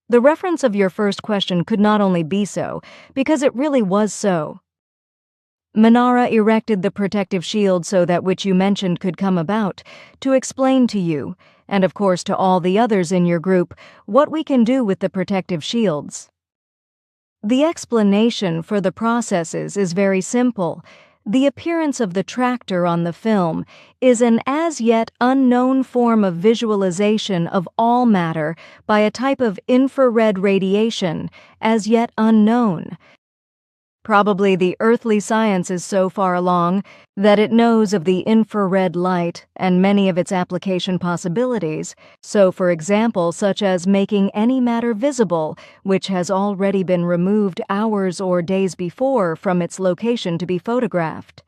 The reference of your first question could not only be so, because it really was so. Manara erected the protective shield so that which you mentioned could come about, to explain to you, and of course to all the others in your group, what we can do with the protective shields. The explanation for the processes is very simple. The appearance of the tractor on the film is an as yet unknown form of visualization of all matter by a type of infrared radiation, as yet unknown. Probably the earthly science is so far along that it knows of the infrared light and many of its application possibilities, so for example such as making any matter visible which has already been removed hours or days before from its location to be photographed.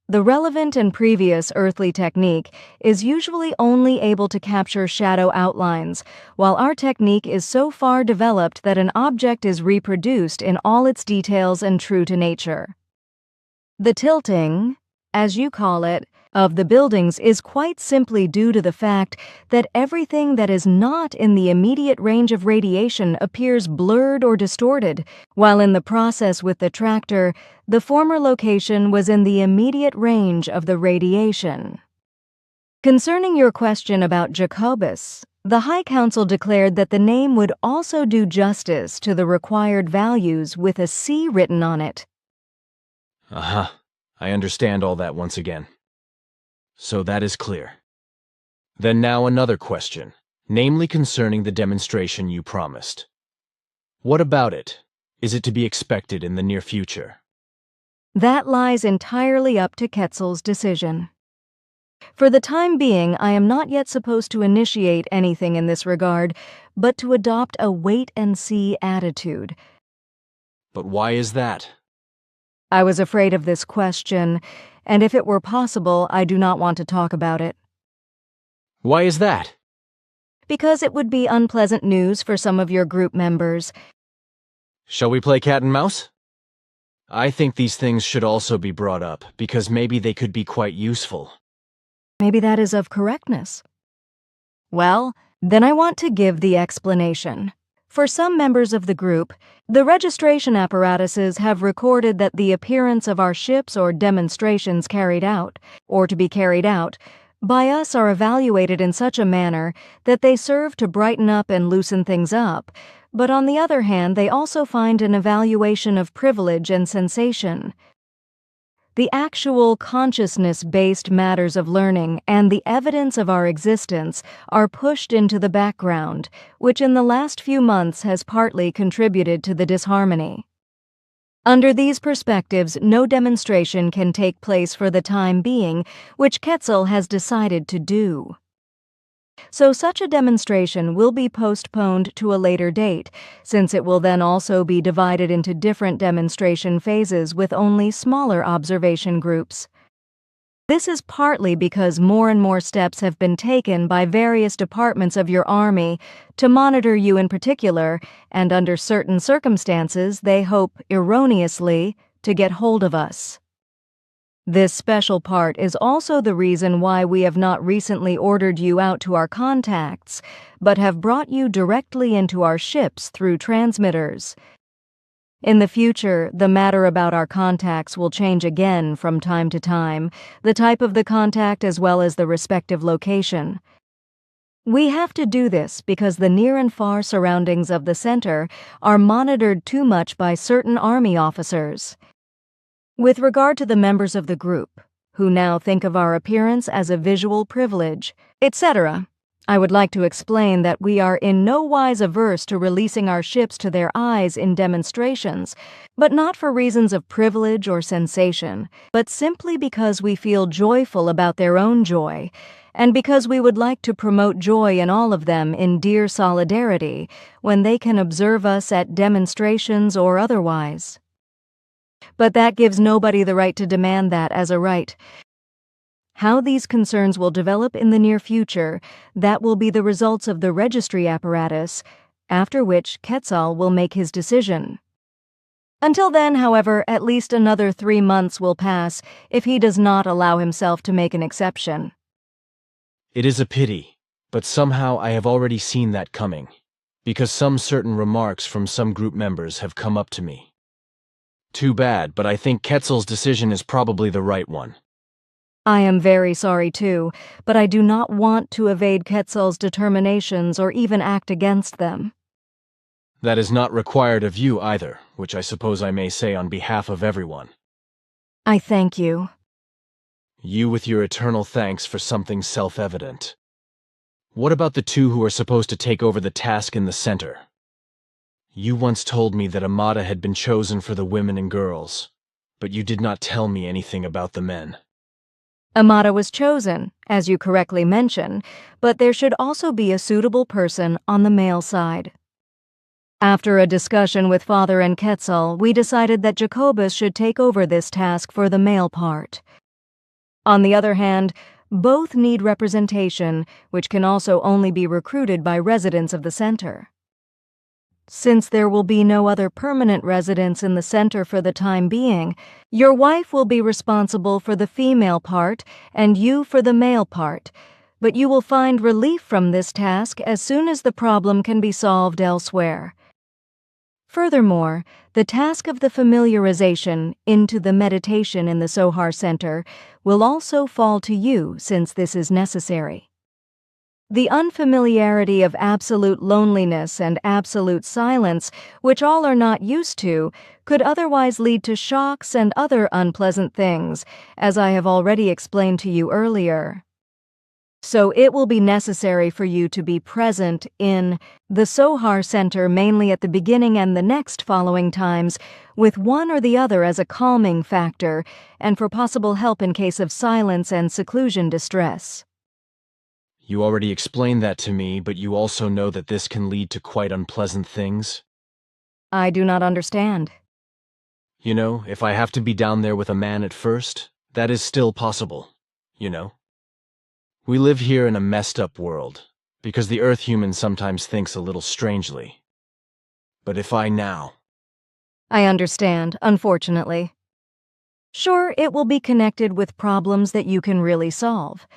The relevant and previous earthly technique is usually only able to capture shadow outlines, while our technique is so far developed that an object is reproduced in all its details and true to nature. The tilting, as you call it, of the buildings is quite simply due to the fact that everything that is not in the immediate range of radiation appears blurred or distorted, while in the process with the tractor, the former location was in the immediate range of the radiation. Concerning your question about Jacobus, The High Council declared that the name would also do justice to the required values with a C written on it. Uh-huh. I understand all that once again. So that is clear. Then now another question, namely concerning the demonstration you promised. What about it? Is it to be expected in the near future? That lies entirely up to Quetzal's decision. For the time being, I am not yet supposed to initiate anything in this regard, but to adopt a wait-and-see attitude. But why is that? I was afraid of this question, and if it were possible, I do not want to talk about it. Why is that? Because it would be unpleasant news for some of your group members. Shall we play cat and mouse? I think these things should also be brought up, because maybe they could be quite useful. Maybe that is of correctness. Well, then I want to give the explanation. For some members of the group, the registration apparatuses have recorded that the appearance of our ships or demonstrations carried out, or to be carried out, by us are evaluated in such a manner that they serve to brighten up and loosen things up, but on the other hand they also find an evaluation of privilege and sensation. The actual consciousness-based matters of learning and the evidence of our existence are pushed into the background, which in the last few months has partly contributed to the disharmony. Under these perspectives, no demonstration can take place for the time being, which Quetzal has decided to do. So such a demonstration will be postponed to a later date, since it will then also be divided into different demonstration phases with only smaller observation groups. This is partly because more and more steps have been taken by various departments of your army to monitor you in particular, and under certain circumstances they hope, erroneously, to get hold of us. This special part is also the reason why we have not recently ordered you out to our contacts, but have brought you directly into our ships through transmitters. In the future, the matter about our contacts will change again from time to time, the type of the contact as well as the respective location. We have to do this because the near and far surroundings of the center are monitored too much by certain army officers. With regard to the members of the group, who now think of our appearance as a visual privilege, etc., I would like to explain that we are in no wise averse to releasing our ships to their eyes in demonstrations, but not for reasons of privilege or sensation, but simply because we feel joyful about their own joy, and because we would like to promote joy in all of them in dear solidarity when they can observe us at demonstrations or otherwise. But that gives nobody the right to demand that as a right. How these concerns will develop in the near future, that will be the results of the registry apparatus, after which Quetzal will make his decision. Until then, however, at least another 3 months will pass if he does not allow himself to make an exception. It is a pity, but somehow I have already seen that coming, because some certain remarks from some group members have come up to me. Too bad, but I think Quetzal's decision is probably the right one. I am very sorry too, but I do not want to evade Quetzal's determinations or even act against them. That is not required of you either, which I suppose I may say on behalf of everyone. I thank you. You with your eternal thanks for something self-evident. What about the two who are supposed to take over the task in the center? You once told me that Amada had been chosen for the women and girls, but you did not tell me anything about the men. Amada was chosen, as you correctly mention, but there should also be a suitable person on the male side. After a discussion with Father and Quetzal, we decided that Jacobus should take over this task for the male part. On the other hand, both need representation, which can also only be recruited by residents of the center. Since there will be no other permanent residents in the center for the time being, your wife will be responsible for the female part and you for the male part, but you will find relief from this task as soon as the problem can be solved elsewhere. Furthermore, the task of the familiarization into the meditation in the Sohar Center will also fall to you since this is necessary. The unfamiliarity of absolute loneliness and absolute silence, which all are not used to, could otherwise lead to shocks and other unpleasant things, as I have already explained to you earlier. So it will be necessary for you to be present in the Sohar Center mainly at the beginning and the next following times, with one or the other as a calming factor, and for possible help in case of silence and seclusion distress. You already explained that to me, but you also know that this can lead to quite unpleasant things. I do not understand. You know, if I have to be down there with a man at first, that is still possible, you know? We live here in a messed up world, because the Earth human sometimes thinks a little strangely. But if I now... I understand, unfortunately. Sure, it will be connected with problems that you can really solve.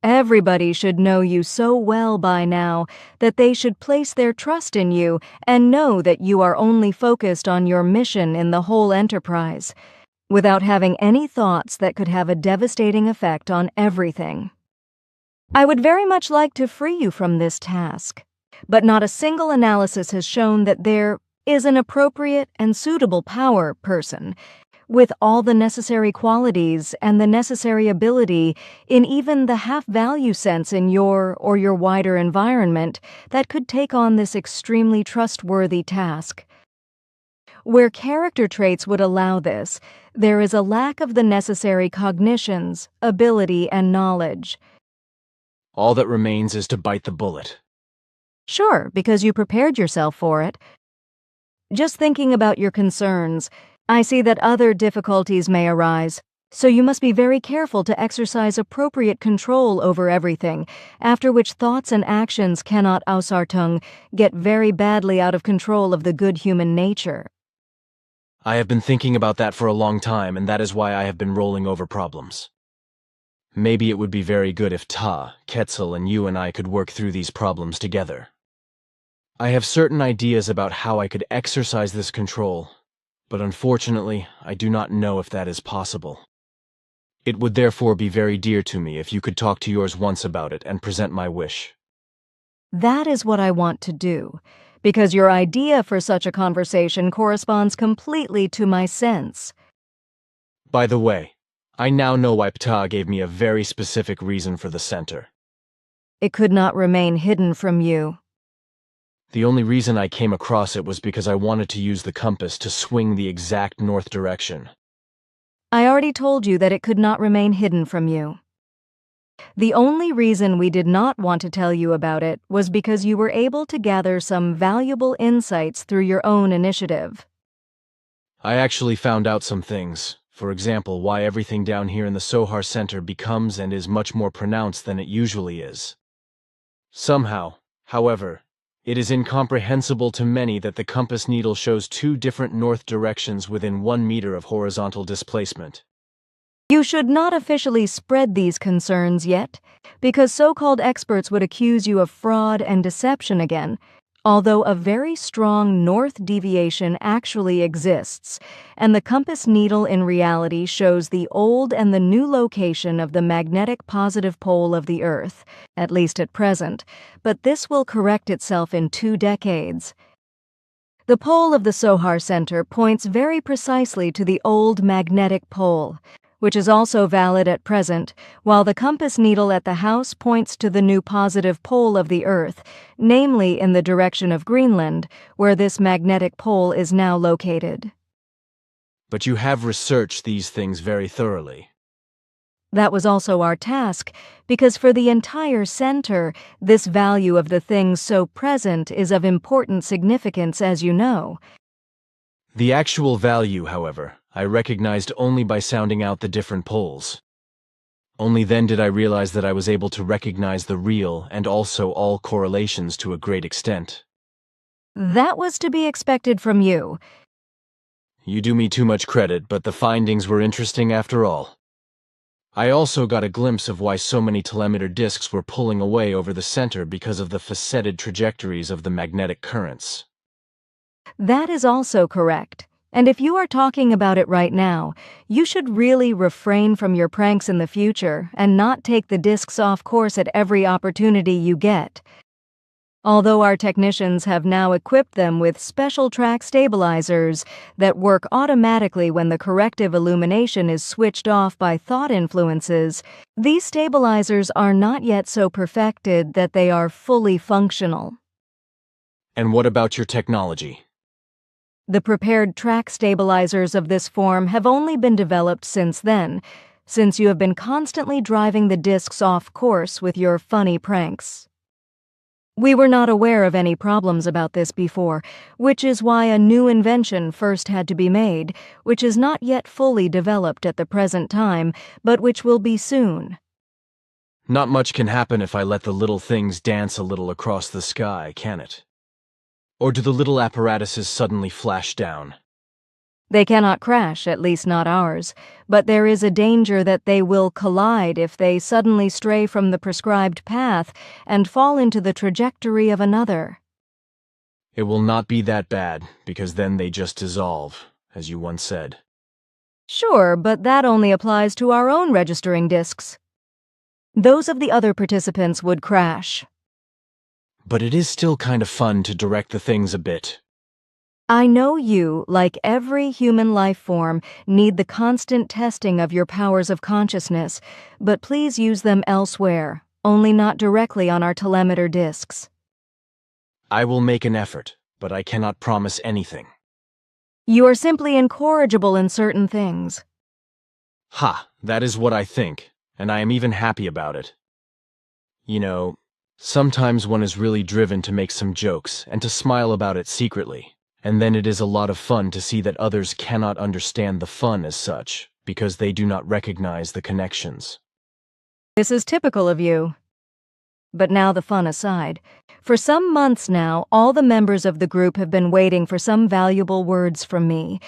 Everybody should know you so well by now that they should place their trust in you and know that you are only focused on your mission in the whole enterprise, without having any thoughts that could have a devastating effect on everything. I would very much like to free you from this task, but not a single analysis has shown that there is an appropriate and suitable power person with all the necessary qualities and the necessary ability in even the half-value sense in your or your wider environment that could take on this extremely trustworthy task. Where character traits would allow this, there is a lack of the necessary cognitions, ability, and knowledge. All that remains is to bite the bullet. Sure, because you prepared yourself for it. Just thinking about your concerns, I see that other difficulties may arise, so you must be very careful to exercise appropriate control over everything, after which thoughts and actions cannot Ausartung get very badly out of control of the good human nature. I have been thinking about that for a long time, and that is why I have been rolling over problems. Maybe it would be very good if Ta, Quetzal, and you and I could work through these problems together. I have certain ideas about how I could exercise this control, but unfortunately, I do not know if that is possible. It would therefore be very dear to me if you could talk to yours once about it and present my wish. That is what I want to do, because your idea for such a conversation corresponds completely to my sense. By the way, I now know why Ptah gave me a very specific reason for the center. It could not remain hidden from you. The only reason I came across it was because I wanted to use the compass to swing the exact north direction. I already told you that it could not remain hidden from you. The only reason we did not want to tell you about it was because you were able to gather some valuable insights through your own initiative. I actually found out some things. For example, why everything down here in the Sohar Center becomes and is much more pronounced than it usually is. Somehow, however, it is incomprehensible to many that the compass needle shows two different north directions within 1 meter of horizontal displacement. You should not officially spread these concerns yet, because so-called experts would accuse you of fraud and deception again, although a very strong north deviation actually exists, and the compass needle in reality shows the old and the new location of the magnetic positive pole of the Earth, at least at present, but this will correct itself in 2 decades. The pole of the Sohar Center points very precisely to the old magnetic pole, which is also valid at present, while the compass needle at the house points to the new positive pole of the Earth, namely in the direction of Greenland, where this magnetic pole is now located. But you have researched these things very thoroughly. That was also our task, because for the entire center, this value of the things so present is of important significance, as you know. The actual value, however, I recognized only by sounding out the different poles. Only then did I realize that I was able to recognize the real and also all correlations to a great extent. That was to be expected from you. You do me too much credit, but the findings were interesting after all. I also got a glimpse of why so many telemeter disks were pulling away over the center because of the faceted trajectories of the magnetic currents. That is also correct. And if you are talking about it right now, you should really refrain from your pranks in the future and not take the discs off course at every opportunity you get. Although our technicians have now equipped them with special track stabilizers that work automatically when the corrective illumination is switched off by thought influences, these stabilizers are not yet so perfected that they are fully functional. And what about your technology? The prepared track stabilizers of this form have only been developed since then, since you have been constantly driving the discs off course with your funny pranks. We were not aware of any problems about this before, which is why a new invention first had to be made, which is not yet fully developed at the present time, but which will be soon. Not much can happen if I let the little things dance a little across the sky, can it? Or do the little apparatuses suddenly flash down? They cannot crash, at least not ours, but there is a danger that they will collide if they suddenly stray from the prescribed path and fall into the trajectory of another. It will not be that bad, because then they just dissolve, as you once said. Sure, but that only applies to our own registering discs. Those of the other participants would crash. But it is still kind of fun to direct the things a bit. I know you, like every human life form, need the constant testing of your powers of consciousness, but please use them elsewhere, only not directly on our telemeter discs. I will make an effort, but I cannot promise anything. You are simply incorrigible in certain things. Ha, that is what I think, and I am even happy about it. You know, sometimes one is really driven to make some jokes and to smile about it secretly. And then it is a lot of fun to see that others cannot understand the fun as such, because they do not recognize the connections. This is typical of you. But now the fun aside, for some months now, all the members of the group have been waiting for some valuable words from me,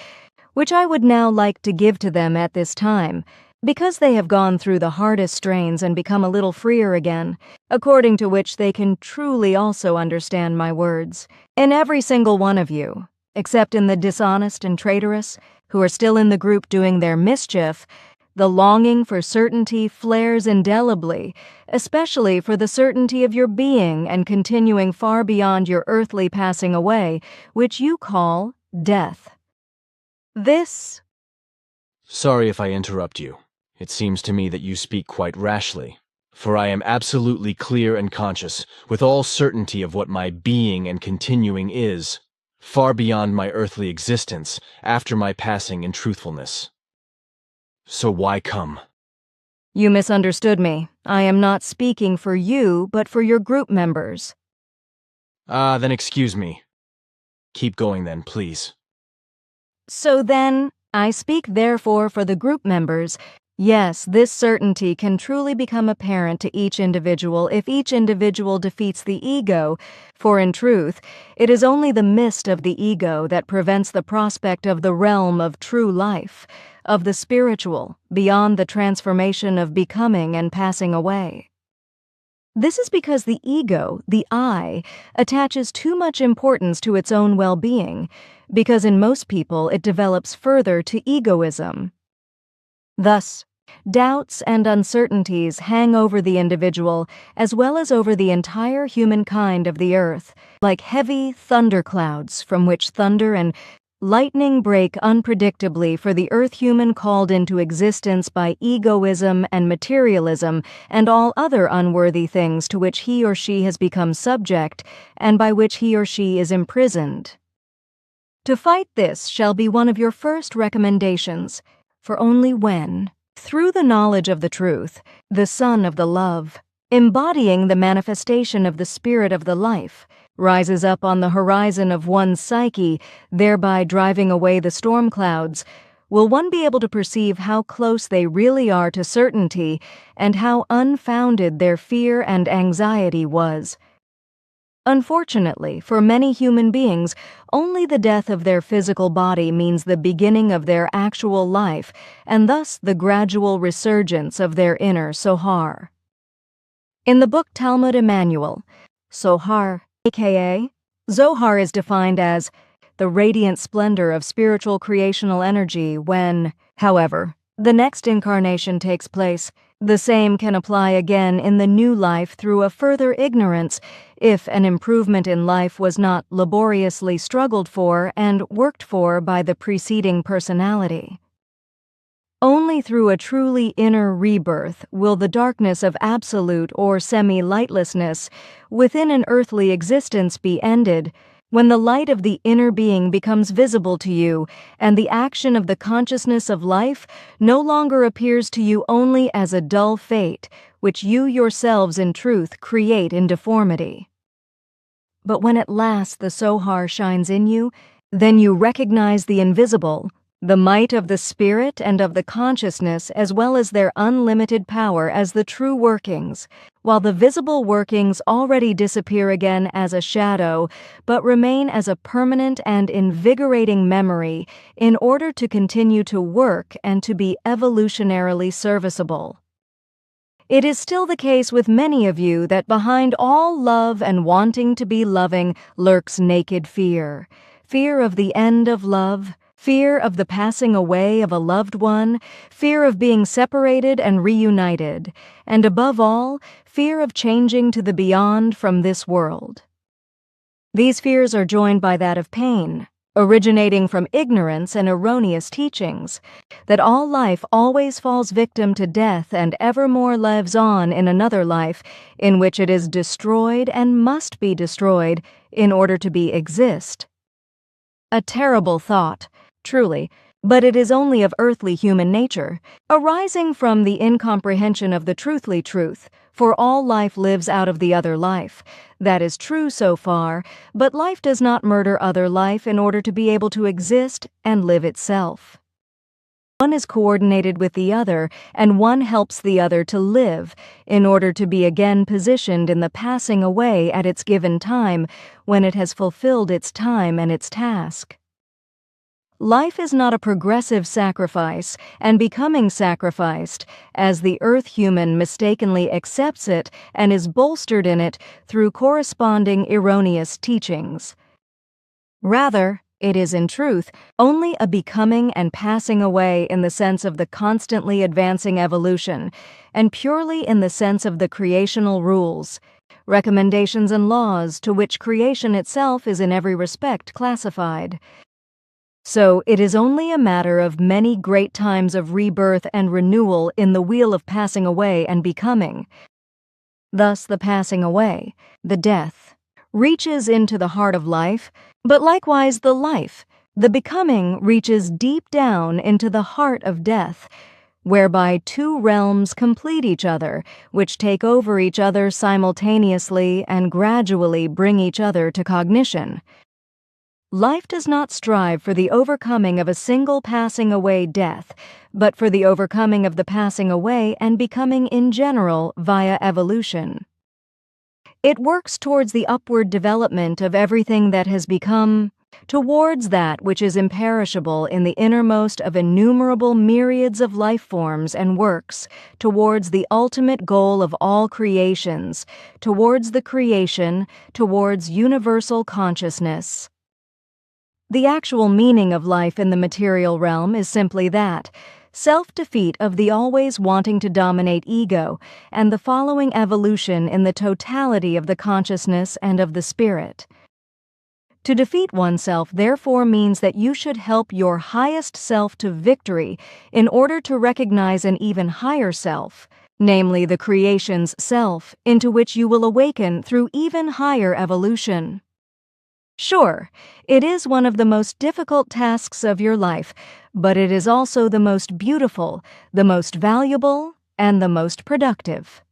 which I would now like to give to them at this time, because they have gone through the hardest strains and become a little freer again, according to which they can truly also understand my words. In every single one of you, except in the dishonest and traitorous, who are still in the group doing their mischief, the longing for certainty flares indelibly, especially for the certainty of your being and continuing far beyond your earthly passing away, which you call death. Sorry if I interrupt you. It seems to me that you speak quite rashly, for I am absolutely clear and conscious, with all certainty of what my being and continuing is, far beyond my earthly existence, after my passing in truthfulness. So why come? You misunderstood me. I am not speaking for you, but for your group members. Then excuse me. Keep going then, please. So then, I speak therefore for the group members. Yes, this certainty can truly become apparent to each individual if each individual defeats the ego, for in truth, it is only the mist of the ego that prevents the prospect of the realm of true life, of the spiritual, beyond the transformation of becoming and passing away. This is because the ego, the I, attaches too much importance to its own well-being, because in most people it develops further to egoism. Thus, doubts and uncertainties hang over the individual as well as over the entire humankind of the earth, like heavy thunderclouds from which thunder and lightning break unpredictably for the earth human called into existence by egoism and materialism and all other unworthy things to which he or she has become subject and by which he or she is imprisoned. To fight this shall be one of your first recommendations, for only when, through the knowledge of the truth, the Son of the Love, embodying the manifestation of the Spirit of the Life, rises up on the horizon of one's psyche, thereby driving away the storm clouds, will one be able to perceive how close they really are to certainty and how unfounded their fear and anxiety was. Unfortunately, for many human beings, only the death of their physical body means the beginning of their actual life, and thus the gradual resurgence of their inner Sohar. In the book Talmud Emmanuel, Sohar, aka Zohar, is defined as the radiant splendor of spiritual creational energy when, however, the next incarnation takes place. The same can apply again in the new life through a further ignorance if an improvement in life was not laboriously struggled for and worked for by the preceding personality. Only through a truly inner rebirth will the darkness of absolute or semi-lightlessness within an earthly existence be ended, when the light of the inner being becomes visible to you and the action of the consciousness of life no longer appears to you only as a dull fate, which you yourselves in truth create in deformity. But when at last the Sohar shines in you, then you recognize the invisible, the might of the spirit and of the consciousness as well as their unlimited power as the true workings, while the visible workings already disappear again as a shadow, but remain as a permanent and invigorating memory in order to continue to work and to be evolutionarily serviceable. It is still the case with many of you that behind all love and wanting to be loving lurks naked fear. Fear of the end of love, fear of the passing away of a loved one, fear of being separated and reunited, and above all, fear of changing to the beyond from this world. These fears are joined by that of pain, originating from ignorance and erroneous teachings, that all life always falls victim to death and evermore lives on in another life in which it is destroyed and must be destroyed in order to exist. A terrible thought, truly, but it is only of earthly human nature, arising from the incomprehension of the truthly truth, for all life lives out of the other life. That is true so far, but life does not murder other life in order to be able to exist and live itself. One is coordinated with the other, and one helps the other to live, in order to be again positioned in the passing away at its given time, when it has fulfilled its time and its task. Life is not a progressive sacrifice and becoming sacrificed, as the earth human mistakenly accepts it and is bolstered in it through corresponding erroneous teachings. Rather, it is in truth only a becoming and passing away in the sense of the constantly advancing evolution, and purely in the sense of the creational rules, recommendations and laws to which creation itself is in every respect classified. So it is only a matter of many great times of rebirth and renewal in the wheel of passing away and becoming. Thus the passing away, the death, reaches into the heart of life, but likewise the life, the becoming, reaches deep down into the heart of death, whereby two realms complete each other, which take over each other simultaneously and gradually bring each other to cognition. Life does not strive for the overcoming of a single passing away death, but for the overcoming of the passing away and becoming in general via evolution. It works towards the upward development of everything that has become, towards that which is imperishable in the innermost of innumerable myriads of life forms and works, towards the ultimate goal of all creations, towards the creation, towards universal consciousness. The actual meaning of life in the material realm is simply that, self-defeat of the always wanting to dominate ego, and the following evolution in the totality of the consciousness and of the spirit. To defeat oneself therefore means that you should help your highest self to victory in order to recognize an even higher self, namely the creation's self, into which you will awaken through even higher evolution. Sure, it is one of the most difficult tasks of your life, but it is also the most beautiful, the most valuable, and the most productive.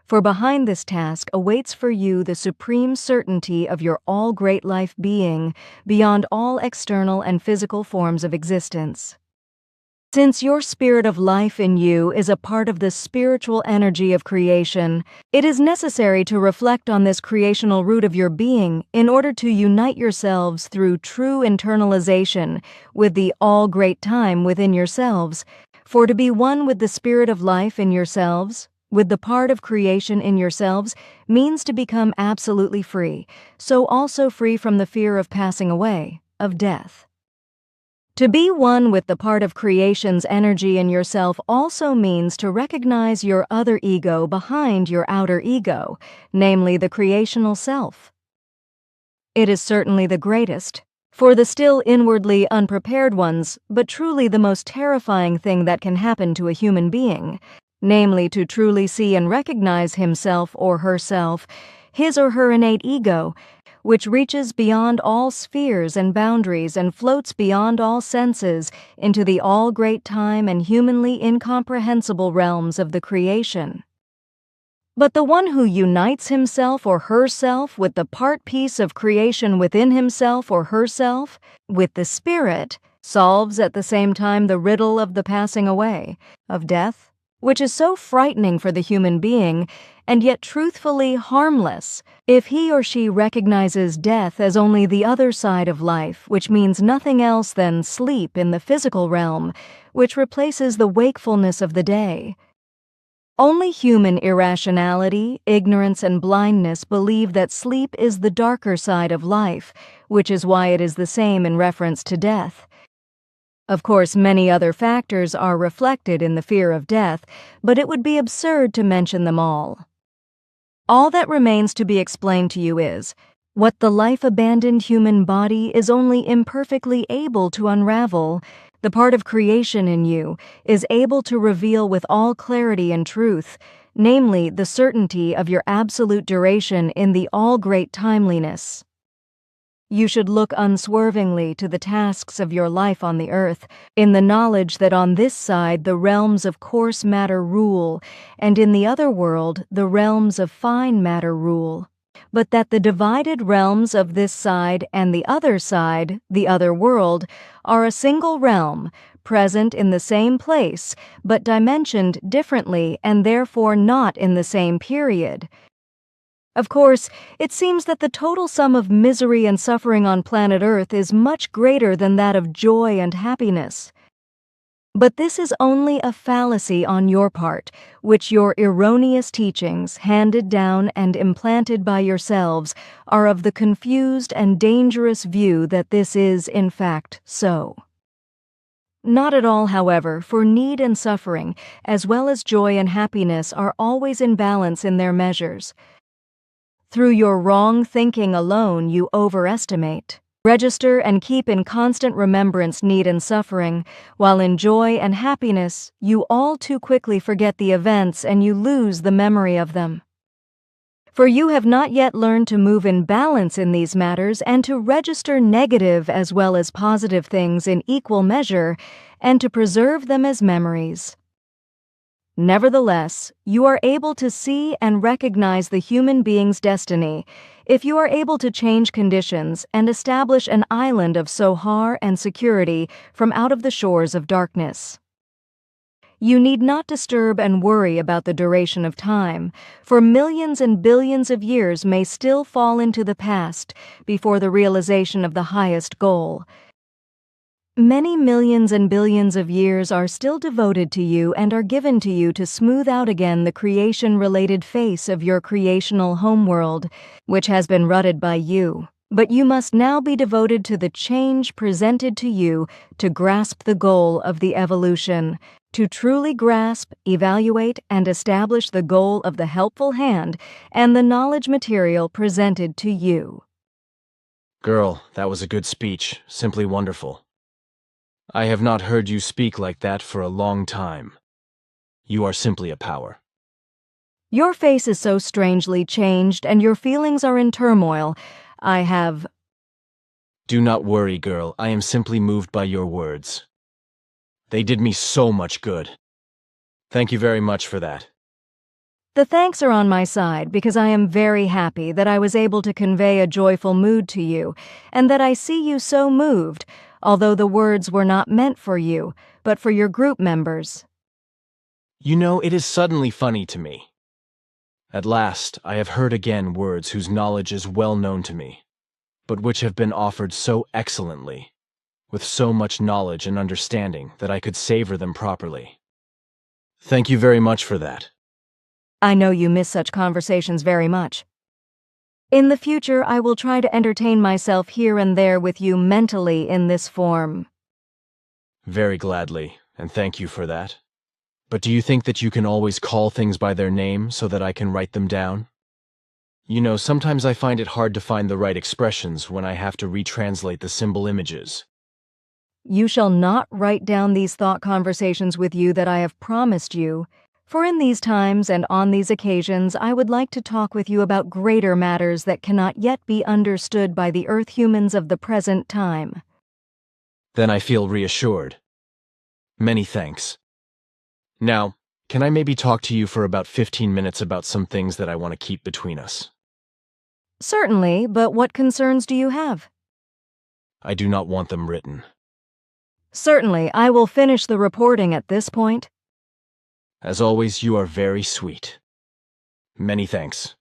For behind this task awaits for you the supreme certainty of your all-great life being beyond all external and physical forms of existence. Since your spirit of life in you is a part of the spiritual energy of creation, it is necessary to reflect on this creational root of your being in order to unite yourselves through true internalization with the all-great time within yourselves, for to be one with the spirit of life in yourselves, with the part of creation in yourselves means to become absolutely free, so also free from the fear of passing away, of death. To be one with the part of creation's energy in yourself also means to recognize your other ego behind your outer ego, namely the creational self. It is certainly the greatest, for the still inwardly unprepared ones, but truly the most terrifying thing that can happen to a human being, namely to truly see and recognize himself or herself, his or her innate ego, which reaches beyond all spheres and boundaries and floats beyond all senses into the all-great time and humanly incomprehensible realms of the creation. But the one who unites himself or herself with the part piece of creation within himself or herself, with the spirit, solves at the same time the riddle of the passing away, of death, which is so frightening for the human being, and yet truthfully harmless, if he or she recognizes death as only the other side of life, which means nothing else than sleep in the physical realm, which replaces the wakefulness of the day. Only human irrationality, ignorance, and blindness believe that sleep is the darker side of life, which is why it is the same in reference to death. Of course, many other factors are reflected in the fear of death, but it would be absurd to mention them all. All that remains to be explained to you is, what the life-abandoned human body is only imperfectly able to unravel, the part of creation in you is able to reveal with all clarity and truth, namely the certainty of your absolute duration in the all-great timeliness. You should look unswervingly to the tasks of your life on the earth, in the knowledge that on this side the realms of coarse matter rule, and in the other world the realms of fine matter rule, but that the divided realms of this side and the other world, are a single realm, present in the same place, but dimensioned differently and therefore not in the same period. Of course, it seems that the total sum of misery and suffering on planet Earth is much greater than that of joy and happiness. But this is only a fallacy on your part, which your erroneous teachings, handed down and implanted by yourselves, are of the confused and dangerous view that this is, in fact, so. Not at all, however, for need and suffering, as well as joy and happiness, are always in balance in their measures. Through your wrong thinking alone you overestimate, register, and keep in constant remembrance need and suffering, while in joy and happiness you all too quickly forget the events and you lose the memory of them. For you have not yet learned to move in balance in these matters and to register negative as well as positive things in equal measure and to preserve them as memories. Nevertheless, you are able to see and recognize the human being's destiny if you are able to change conditions and establish an island of sohar and security from out of the shores of darkness. You need not disturb and worry about the duration of time, for millions and billions of years may still fall into the past before the realization of the highest goal. Many millions and billions of years are still devoted to you and are given to you to smooth out again the creation-related face of your creational homeworld, which has been rutted by you. But you must now be devoted to the change presented to you to grasp the goal of the evolution, to truly grasp, evaluate, and establish the goal of the helpful hand and the knowledge material presented to you. Girl, that was a good speech, simply wonderful. I have not heard you speak like that for a long time. You are simply a power. Your face is so strangely changed and your feelings are in turmoil. Do not worry, girl. I am simply moved by your words. They did me so much good. Thank you very much for that. The thanks are on my side because I am very happy that I was able to convey a joyful mood to you and that I see you so moved, although the words were not meant for you, but for your group members. You know, it is suddenly funny to me. At last, I have heard again words whose knowledge is well known to me, but which have been offered so excellently, with so much knowledge and understanding that I could savor them properly. Thank you very much for that. I know you miss such conversations very much. In the future, I will try to entertain myself here and there with you mentally in this form. Very gladly, and thank you for that. But do you think that you can always call things by their name so that I can write them down? You know, sometimes I find it hard to find the right expressions when I have to retranslate the symbol images. You shall not write down these thought conversations with you that I have promised you, for in these times and on these occasions I would like to talk with you about greater matters that cannot yet be understood by the Earth humans of the present time. Then I feel reassured. Many thanks. Now, can I maybe talk to you for about 15 minutes about some things that I want to keep between us? Certainly, but what concerns do you have? I do not want them written. Certainly, I will finish the reporting at this point. As always, you are very sweet. Many thanks.